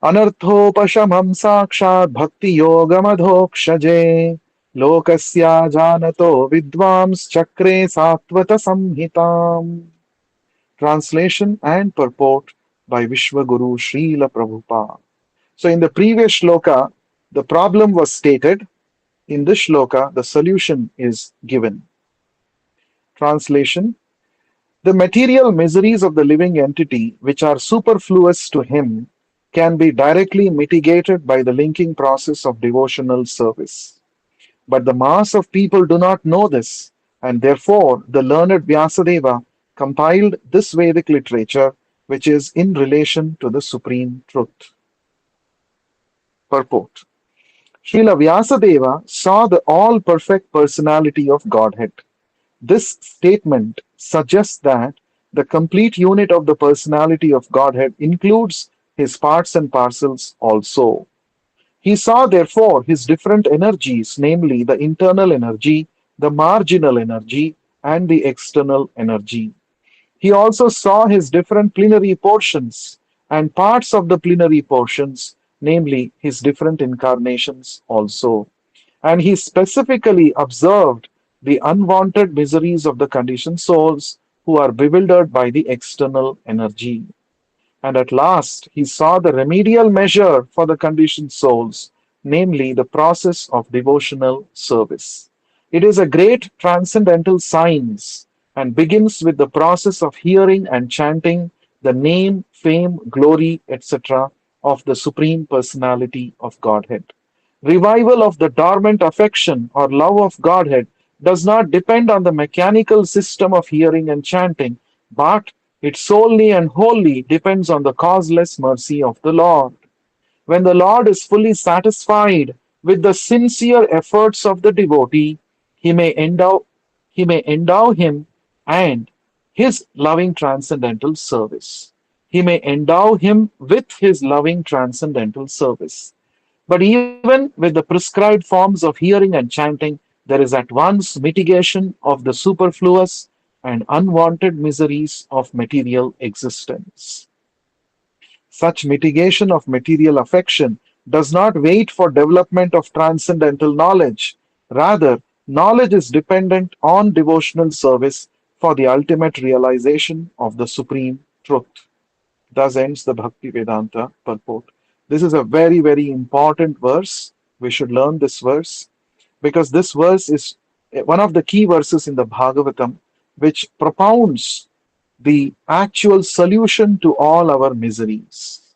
अनर्थोपशमं साक्षात् भक्तियोगमधोक्षजे लोकस्या जानतो विद्वांश्चक्रे Satvata संहिताम्. Translation and purport by Vishwaguru Srila Prabhupada. So in the previous shloka, the problem was stated. In this shloka, the solution is given. Translation: the material miseries of the living entity, which are superfluous to him, can be directly mitigated by the linking process of devotional service. But the mass of people do not know this, and therefore the learned Vyasadeva compiled this Vedic literature, which is in relation to the supreme truth. Purport: Srila Vyasadeva saw the all perfect personality of Godhead. This statement suggests that the complete unit of the personality of Godhead includes his parts and parcels also. He saw, therefore, his different energies, namely the internal energy, the marginal energy, and the external energy. He also saw his different plenary portions and parts of the plenary portions, namely his different incarnations also. And he specifically observed the unwanted miseries of the conditioned souls who are bewildered by the external energy. And at last he saw the remedial measure for the conditioned souls, namely the process of devotional service. It is a great transcendental science and begins with the process of hearing and chanting the name, fame, glory, etc. of the Supreme Personality of Godhead. Revival of the dormant affection or love of Godhead does not depend on the mechanical system of hearing and chanting, but it solely and wholly depends on the causeless mercy of the Lord. When the Lord is fully satisfied with the sincere efforts of the devotee, he may endow, he may endow him and his loving transcendental service. He may endow him with his loving transcendental service. But even with the prescribed forms of hearing and chanting, there is at once mitigation of the superfluous and unwanted miseries of material existence. Such mitigation of material affection does not wait for development of transcendental knowledge. Rather, knowledge is dependent on devotional service for the ultimate realization of the supreme truth. Thus ends the Bhakti Vedanta purport. This is a very, very important verse. We should learn this verse because this verse is one of the key verses in the Bhagavatam which propounds the actual solution to all our miseries.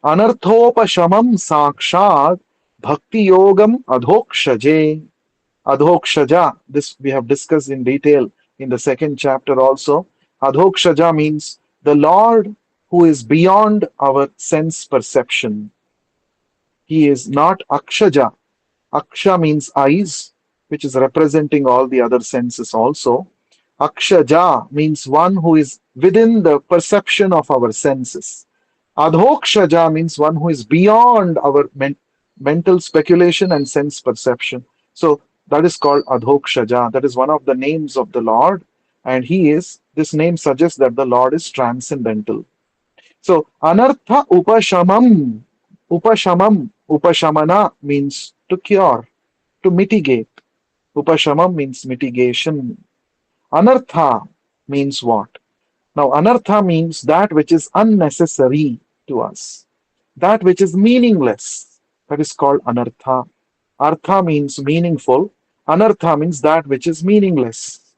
Anarthopashamam sakshat bhakti yogam adhokshaje. Adhokshaja, this we have discussed in detail in the second chapter also. Adhokshaja means the Lord who is beyond our sense perception. He is not Akshaja. Aksha means eyes, which is representing all the other senses also. Akshaja means one who is within the perception of our senses. Adhokshaja means one who is beyond our mental speculation and sense perception. So that is called Adhokshaja. That is one of the names of the Lord. And this name suggests that the Lord is transcendental. So Anartha Upashamana means to cure, to mitigate. Upashamam means mitigation. Anartha means what? Now, anartha means that which is unnecessary to us, that which is meaningless. That is called anartha. Artha means meaningful. Anartha means that which is meaningless.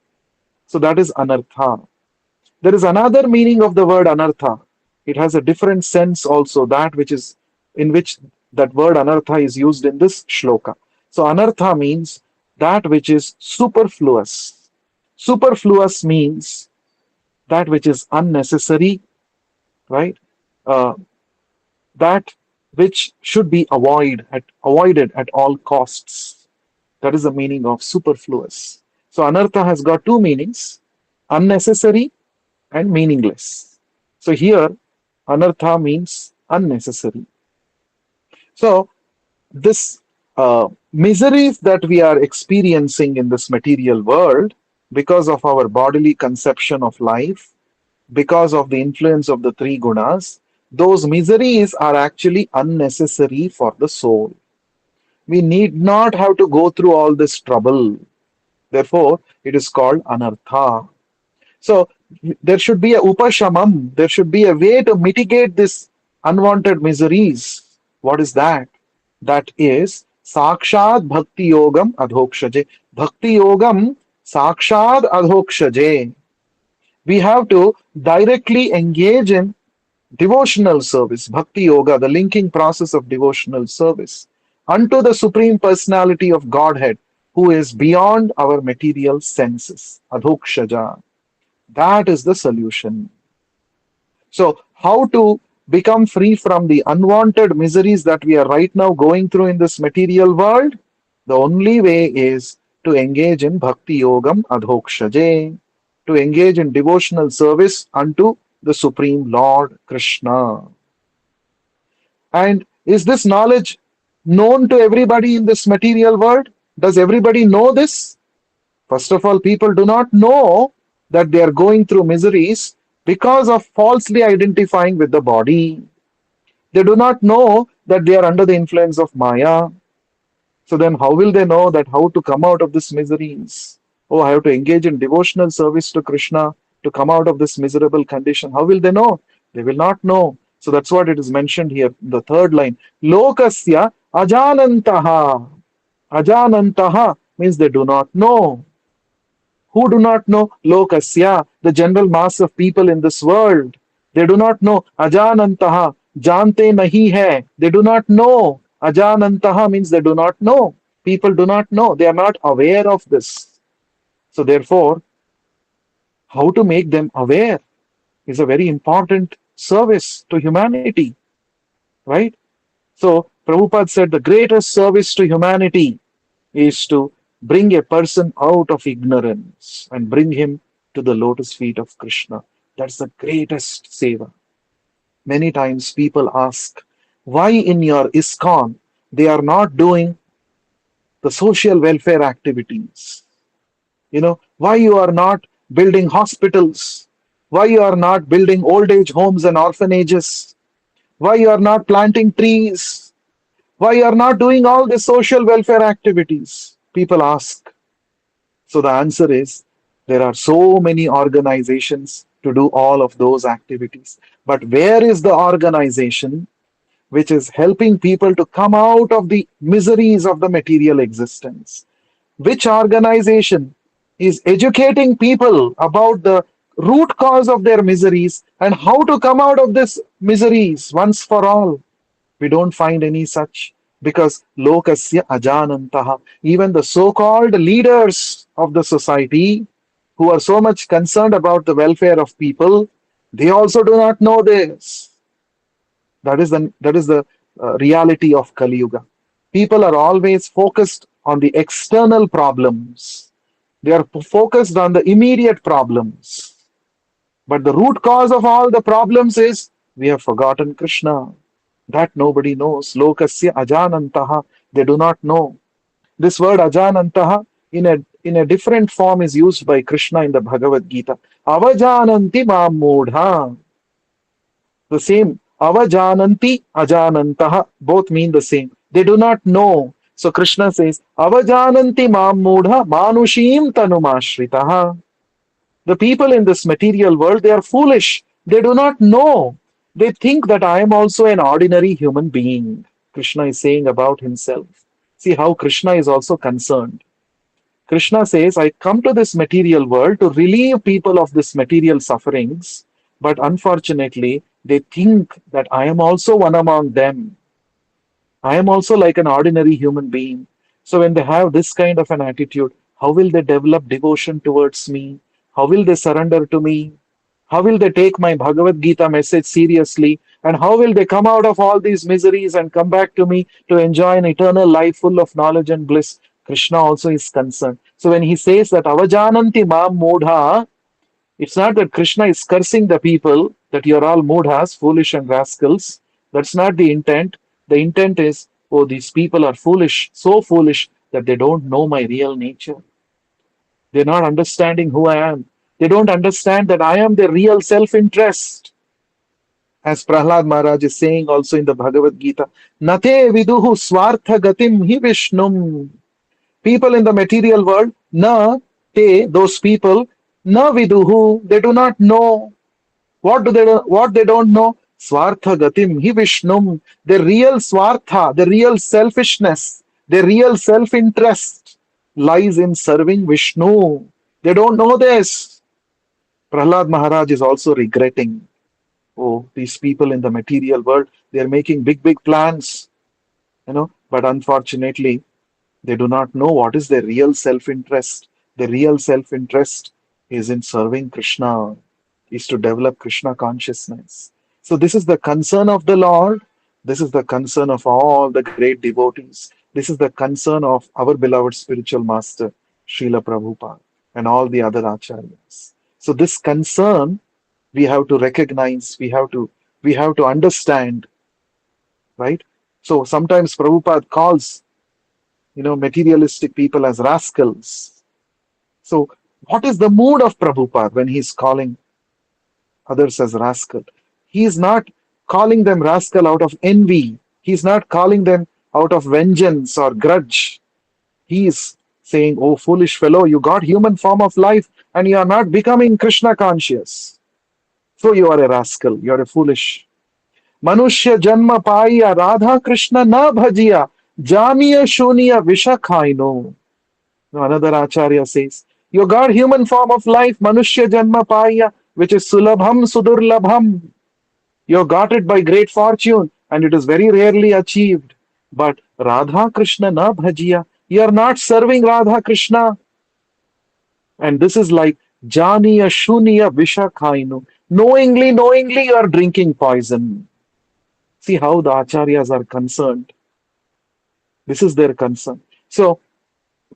So that is anartha. There is another meaning of the word anartha. It has a different sense also, that which is in which that word anartha is used in this shloka. So anartha means that which is superfluous. Superfluous means that which is unnecessary, right? Uh, that which should be avoided at all costs. That is the meaning of superfluous. So anartha has got two meanings: unnecessary and meaningless. So here, anartha means unnecessary. So this miseries that we are experiencing in this material world, because of our bodily conception of life, because of the influence of the three gunas, those miseries are actually unnecessary for the soul. We need not have to go through all this trouble. Therefore, it is called anartha. So there should be a upashamam, there should be a way to mitigate this unwanted miseries. What is that? That is Sakshad Bhakti Yogam Adhokshaje. Bhakti Yogam Sakshad Adhokshaje. We have to directly engage in devotional service, Bhakti Yoga, the linking process of devotional service, unto the Supreme Personality of Godhead, who is beyond our material senses. Adhokshaja. That is the solution. So, how to become free from the unwanted miseries that we are right now going through in this material world? The only way is to engage in Bhakti Yogam Adhokshaje, to engage in devotional service unto the Supreme Lord Krishna. And is this knowledge known to everybody in this material world? Does everybody know this? First of all, people do not know that they are going through miseries because of falsely identifying with the body. They do not know that they are under the influence of Maya. So then how will they know that how to come out of this miseries? Oh, I have to engage in devotional service to Krishna to come out of this miserable condition. How will they know? They will not know. So that's what it is mentioned here in the third line. Lokasya ajanantaha. Ajanantaha means they do not know. Who do not know? Lokasya, the general mass of people in this world. They do not know. Ajanantaha, jante nahi hai. They do not know. Ajanantaha means they do not know. People do not know. They are not aware of this. So therefore, how to make them aware is a very important service to humanity, right? So Prabhupada said the greatest service to humanity is to bring a person out of ignorance and bring him to the lotus feet of Krishna. That's the greatest seva. Many times people ask, why in your ISKCON they are not doing the social welfare activities? Why you are not building hospitals? Why you are not building old age homes and orphanages? Why you are not planting trees? Why you are not doing all the social welfare activities? People ask. So the answer is there are so many organizations to do all of those activities. But where is the organization which is helping people to come out of the miseries of the material existence? Which organization is educating people about the root cause of their miseries and how to come out of this miseries once for all? We don't find any such because lokasya ajanantaha, even the so-called leaders of the society who are so much concerned about the welfare of people, they also do not know this. That is the reality of Kali Yuga. People are always focused on the external problems. They are focused on the immediate problems. But the root cause of all the problems is we have forgotten Krishna. That nobody knows. Lokasya ajanantaha. They do not know. This word ajanantaha in a different form is used by Krishna in the Bhagavad Gita. Avajananti mam mudha. The same. Avajananti ajanantaha. Both mean the same. They do not know. So Krishna says, Avajananti mam mudha manushim tanumashritaha. The people in this material world, they are foolish. They do not know. They think that I am also an ordinary human being. Krishna is saying about himself. See how Krishna is also concerned. Krishna says, I come to this material world to relieve people of this material sufferings, but unfortunately, they think that I am also one among them. I am also like an ordinary human being. So when they have this kind of an attitude, how will they develop devotion towards me? How will they surrender to me? How will they take my Bhagavad Gita message seriously? And how will they come out of all these miseries and come back to me to enjoy an eternal life full of knowledge and bliss? Krishna also is concerned. So when he says that Avajananti Mam Mudha, it's not that Krishna is cursing the people, that you're all mudhas, foolish and rascals. That's not the intent. The intent is, oh, these people are foolish, so foolish that they don't know my real nature. They're not understanding who I am. They don't understand that I am the real self interest. As Prahlad Maharaj is saying also in the Bhagavad Gita, Nate viduhu swartha gatim hi Vishnum. People in the material world, na te, those people, na viduhu, they do not know. What they don't know? Swartha gatim hi Vishnum. The real swartha, the real selfishness, the real self-interest lies in serving Vishnu. They don't know this. Prahlad Maharaj is also regretting. Oh, these people in the material world, they are making big plans, but unfortunately, they do not know what is their real self interest. The real self interest is in serving Krishna, is to develop Krishna consciousness. So, this is the concern of the Lord. This is the concern of all the great devotees. This is the concern of our beloved spiritual master, Srila Prabhupada, and all the other acharyas. So, this concern we have to recognize, we have to understand, right? So sometimes Prabhupada calls materialistic people as rascals. So what is the mood of Prabhupada when he's calling others as rascal? He is not calling them rascal out of envy. He's not calling them out of vengeance or grudge. He is saying, oh foolish fellow, you got human form of life and you are not becoming Krishna conscious. So you are a rascal, you are a foolish. Manushya janma paiya Radha Krishna na bhajiya Jamiya Shuniya Visha Khaino. Another Acharya says, you got human form of life, Manushya janma paiya, which is Sulabham Sudurlabham. You got it by great fortune and it is very rarely achieved. But Radha Krishna na bhajiya, you are not serving Radha Krishna. And this is like Janiya Shuniya Visha Khainu. Knowingly, you are drinking poison. See how the acharyas are concerned. This is their concern. So,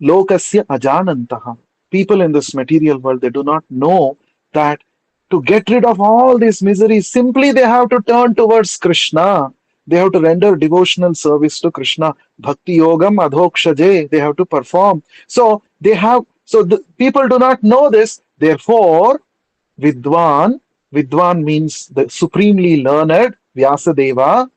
lokasya ajanantaha. People in this material world, they do not know that to get rid of all these miseries, simply they have to turn towards Krishna. They have to render devotional service to Krishna. Bhakti yogam adhokshaje. They have to perform. So the people do not know this. Therefore, Vidwan means the supremely learned, Vyasadeva,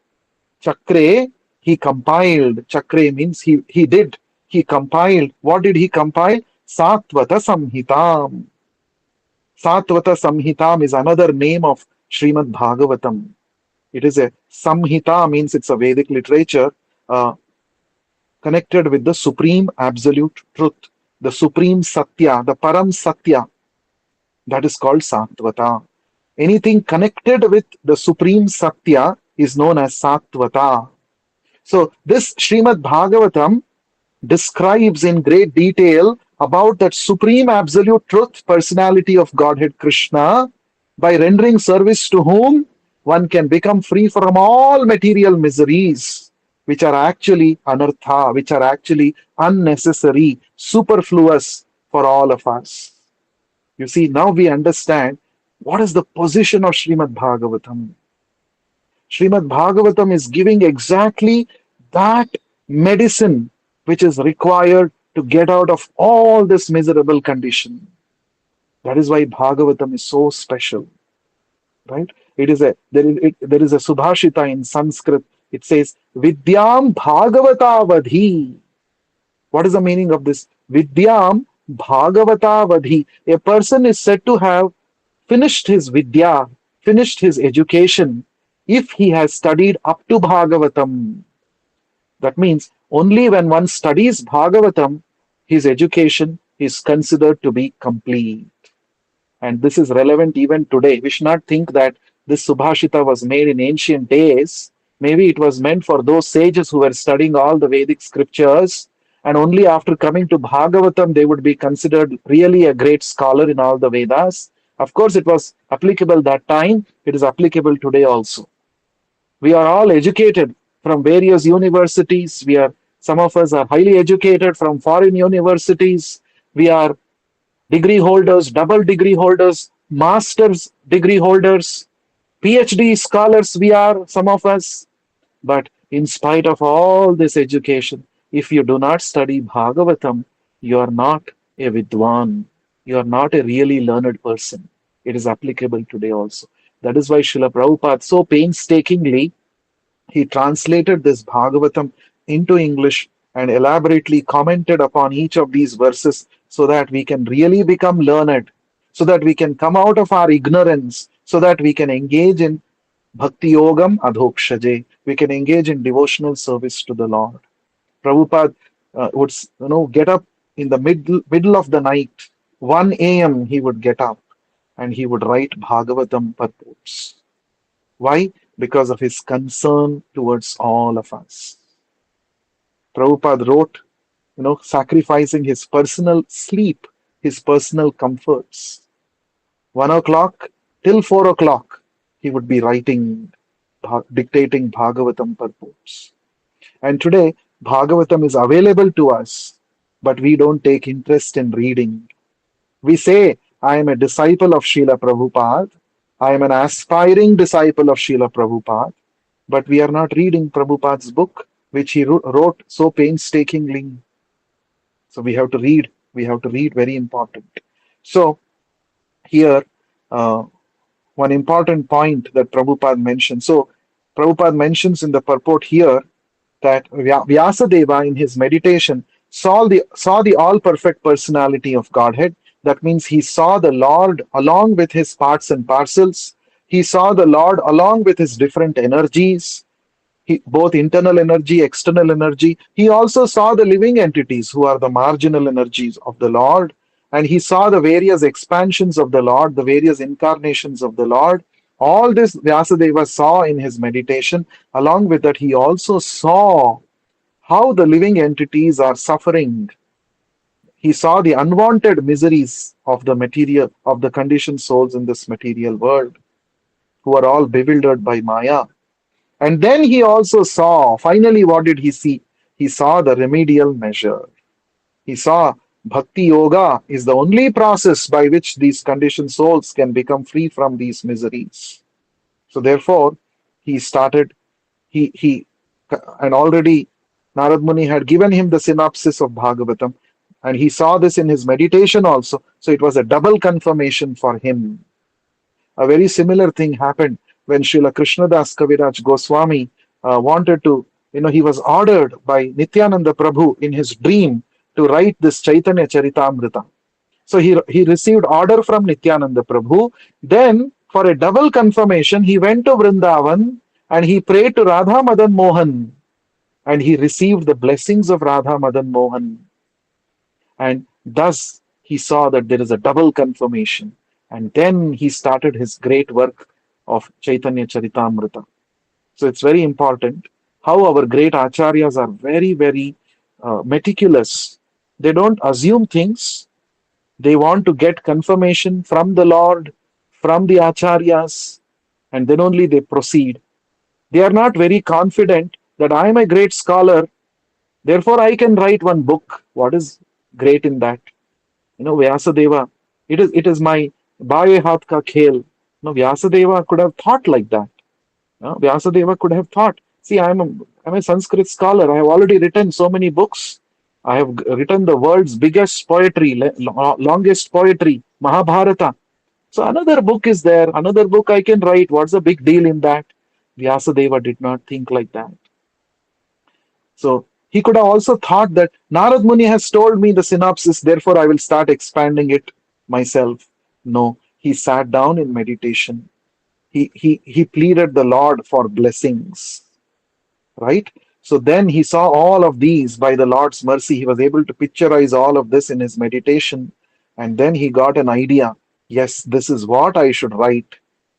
Chakre, he compiled. Chakre means he did. He compiled. What did he compile? Satvata Samhitam. Satvata Samhitam is another name of Srimad Bhagavatam. It is a Samhita, means it's a Vedic literature connected with the supreme absolute truth, the supreme Satya, the Param Satya. That is called Satvata. Anything connected with the supreme Satya is known as Satvata. So this Srimad Bhagavatam describes in great detail about that supreme absolute truth, personality of Godhead Krishna, by rendering service to whom one can become free from all material miseries, which are actually anartha, which are actually unnecessary, superfluous for all of us. You see, now we understand what is the position of Srimad Bhagavatam. Srimad Bhagavatam is giving exactly that medicine which is required to get out of all this miserable condition. That is why Bhagavatam is so special, right? There is a Subhashita in Sanskrit. It says, Vidyam Bhagavata Vadhi. What is the meaning of this? Vidyam Bhagavata Vadhi. A person is said to have finished his Vidya, finished his education, if he has studied up to Bhagavatam. That means only when one studies Bhagavatam, his education is considered to be complete. And this is relevant even today. We should not think that this Subhashita was made in ancient days. Maybe it was meant for those sages who were studying all the Vedic scriptures, and only after coming to Bhagavatam they would be considered really a great scholar in all the Vedas. Of course, it was applicable that time. It is applicable today also. We are all educated from various universities. Some of us are highly educated from foreign universities. We are degree holders, double degree holders, master's degree holders, PhD scholars we are, some of us. But in spite of all this education, if you do not study Bhagavatam, you are not a Vidwan. you are not a really learned person. It is applicable today also. That is why Srila Prabhupada so painstakingly he translated this Bhagavatam into English and elaborately commented upon each of these verses so that we can really become learned, so that we can come out of our ignorance, so that we can engage in bhakti yogam adhokshaje, we can engage in devotional service to the Lord. Prabhupada would get up in the middle of the night, 1 a.m. he would get up and he would write Bhagavatam purports. Why? Because of his concern towards all of us. Prabhupada wrote, sacrificing his personal sleep, his personal comforts. 1 o'clock till 4 o'clock, he would be writing, dictating Bhagavatam purports. And today, Bhagavatam is available to us, but we don't take interest in reading. We say, I am a disciple of Srila Prabhupada, I am an aspiring disciple of Srila Prabhupada, but we are not reading Prabhupada's book, which he wrote so painstakingly. So we have to read, very important. So here, uh, one important point that Prabhupada mentioned. So Prabhupada mentions in the purport here that Vyasadeva in his meditation saw the all perfect personality of Godhead. That means he saw the Lord along with his parts and parcels. He saw the Lord along with his different energies, both internal energy, external energy. He also saw the living entities who are the marginal energies of the Lord. And he saw the various expansions of the Lord, the various incarnations of the Lord. All this Vyasadeva saw in his meditation. Along with that, he also saw how the living entities are suffering. He saw the unwanted miseries of the material, of the conditioned souls in this material world, who are all bewildered by Maya. And then he also saw, finally, what did he see? He saw the remedial measure. He saw Bhakti Yoga is the only process by which these conditioned souls can become free from these miseries. So therefore, he started, he and already Narad Muni had given him the synopsis of Bhagavatam, and he saw this in his meditation also. So it was a double confirmation for him. A very similar thing happened when Srila Krishnadas Kaviraj Goswami wanted to, he was ordered by Nityananda Prabhu in his dream to write this Chaitanya Charitamrita. So he received order from Nityananda Prabhu. Then, for a double confirmation, he went to Vrindavan and he prayed to Radha Madan Mohan, and he received the blessings of Radha Madan Mohan. And thus he saw that there is a double confirmation. And then he started his great work of Chaitanya Charitamrita. So it's very important how our great acharyas are very, very meticulous. They don't assume things. They want to get confirmation from the Lord, from the acharyas, and then only they proceed. They are not very confident that I am a great scholar, therefore I can write one book. What is great in that? Vyasadeva, it is my Baye Hath Ka Khel. Vyasadeva could have thought like that. Vyasadeva could have thought, see, I'm a Sanskrit scholar. I have already written so many books. I have written the world's biggest poetry, longest poetry, Mahabharata. So another book is there, another book I can write. What's the big deal in that? Vyasadeva did not think like that. So he could have also thought that Narad Muni has told me the synopsis, therefore I will start expanding it myself. No, he sat down in meditation. He pleaded the Lord for blessings, right? So then he saw all of these by the Lord's mercy. He was able to picturize all of this in his meditation. And then he got an idea. Yes, this is what I should write.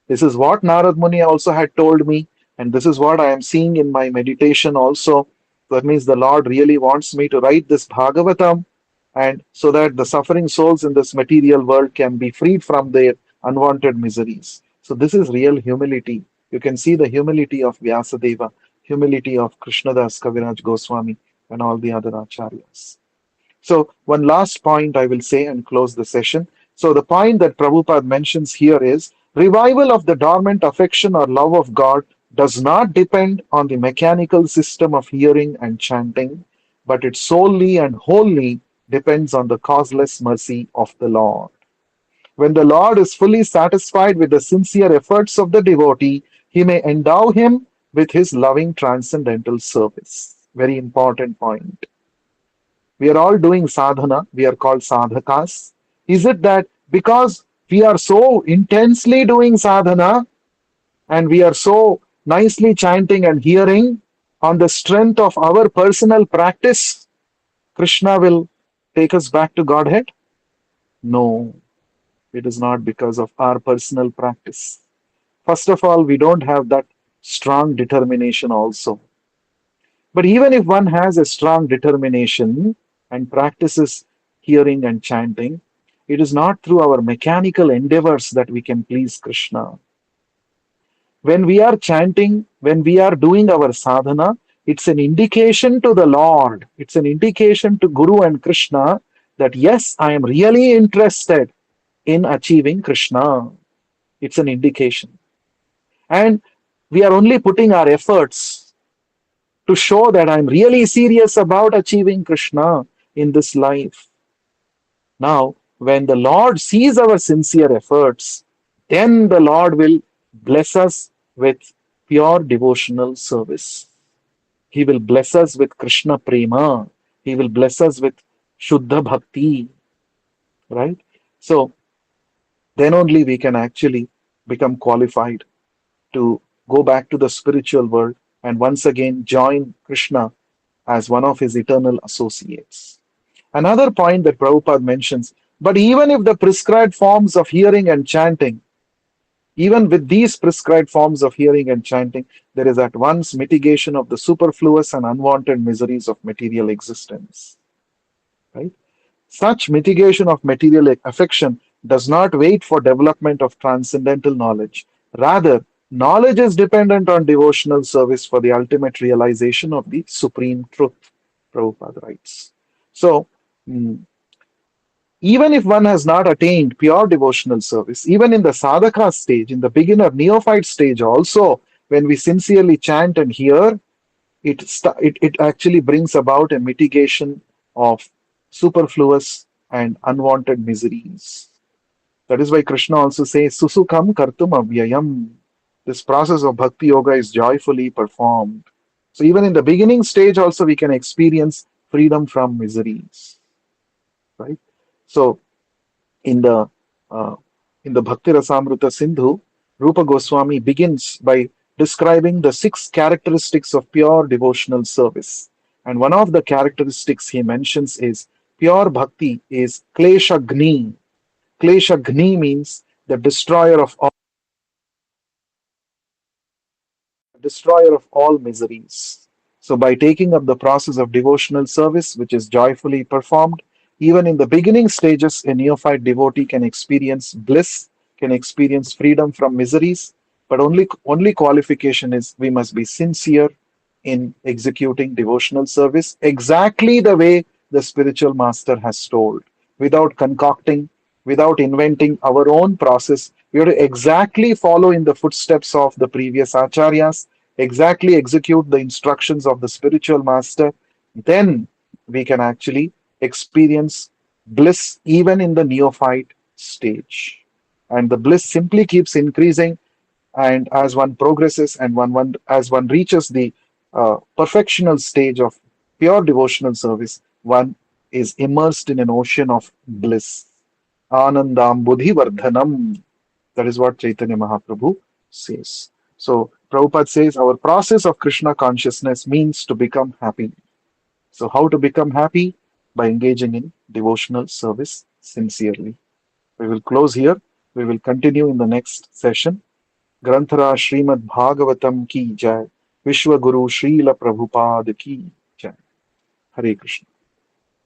This is what Narad Muni also had told me. And this is what I am seeing in my meditation also. That means the Lord really wants me to write this Bhagavatam, and so that the suffering souls in this material world can be freed from their unwanted miseries. So this is real humility. You can see the humility of Vyasadeva, humility of Krishnadas Kaviraj Goswami, and all the other acharyas. So one last point I will say and close the session. So the point that Prabhupada mentions here is revival of the dormant affection or love of God does not depend on the mechanical system of hearing and chanting, but it solely and wholly depends on the causeless mercy of the Lord. When the Lord is fully satisfied with the sincere efforts of the devotee, he may endow him with his loving transcendental service. Very important point. We are all doing sadhana, we are called sadhakas. Is it that because we are so intensely doing sadhana and we are so nicely chanting and hearing, on the strength of our personal practice, Krishna will take us back to Godhead? No, it is not because of our personal practice. First of all, we don't have that strong determination also. But even if one has a strong determination and practices hearing and chanting, it is not through our mechanical endeavors that we can please Krishna. When we are chanting, when we are doing our sadhana, it's an indication to the Lord, it's an indication to Guru and Krishna that yes, I am really interested in achieving Krishna. It's an indication. And we are only putting our efforts to show that I'm really serious about achieving Krishna in this life. Now, when the Lord sees our sincere efforts, then the Lord will bless us with pure devotional service. He will bless us with Krishna Prema. He will bless us with Shuddha Bhakti, right? So then only we can actually become qualified to go back to the spiritual world and once again join Krishna as one of his eternal associates. Another point that Prabhupada mentions, but even if the prescribed forms of hearing and chanting, even with these prescribed forms of hearing and chanting, there is at once mitigation of the superfluous and unwanted miseries of material existence. Right? Such mitigation of material affection does not wait for development of transcendental knowledge. Rather, knowledge is dependent on devotional service for the ultimate realization of the supreme truth, Prabhupada writes. So, even if one has not attained pure devotional service, even in the sadhaka stage, in the beginner neophyte stage also, when we sincerely chant and hear, it actually brings about a mitigation of superfluous and unwanted miseries. That is why Krishna also says, Susukam kartum avyayam. This process of bhakti yoga is joyfully performed. So even in the beginning stage also we can experience freedom from miseries. Right? So in the uh, in the Bhakti Rasamrita Sindhu, Rupa Goswami begins by describing the 6 characteristics of pure devotional service. And one of the characteristics he mentions is pure bhakti is kleshagni. Kleshagni means the destroyer of all miseries. So, by taking up the process of devotional service, which is joyfully performed, even in the beginning stages, a neophyte devotee can experience bliss, can experience freedom from miseries, but only qualification is we must be sincere in executing devotional service exactly the way the spiritual master has told, without concocting, without inventing our own process. We have to exactly follow in the footsteps of the previous acharyas, exactly execute the instructions of the spiritual master. Then we can actually experience bliss even in the neophyte stage. And the bliss simply keeps increasing, and as one progresses and as one reaches the perfectional stage of pure devotional service, one is immersed in an ocean of bliss. Anandam Buddhi Vardhanam. That is what Chaitanya Mahaprabhu says. So Prabhupada says our process of Krishna consciousness means to become happy. So how to become happy? By engaging in devotional service sincerely. We will close here. We will continue in the next session. ग्रंथरा Shrimad Bhagavatam की जय, विश्व गुरु श्रील प्रभुपाद की जय. हरे कृष्ण.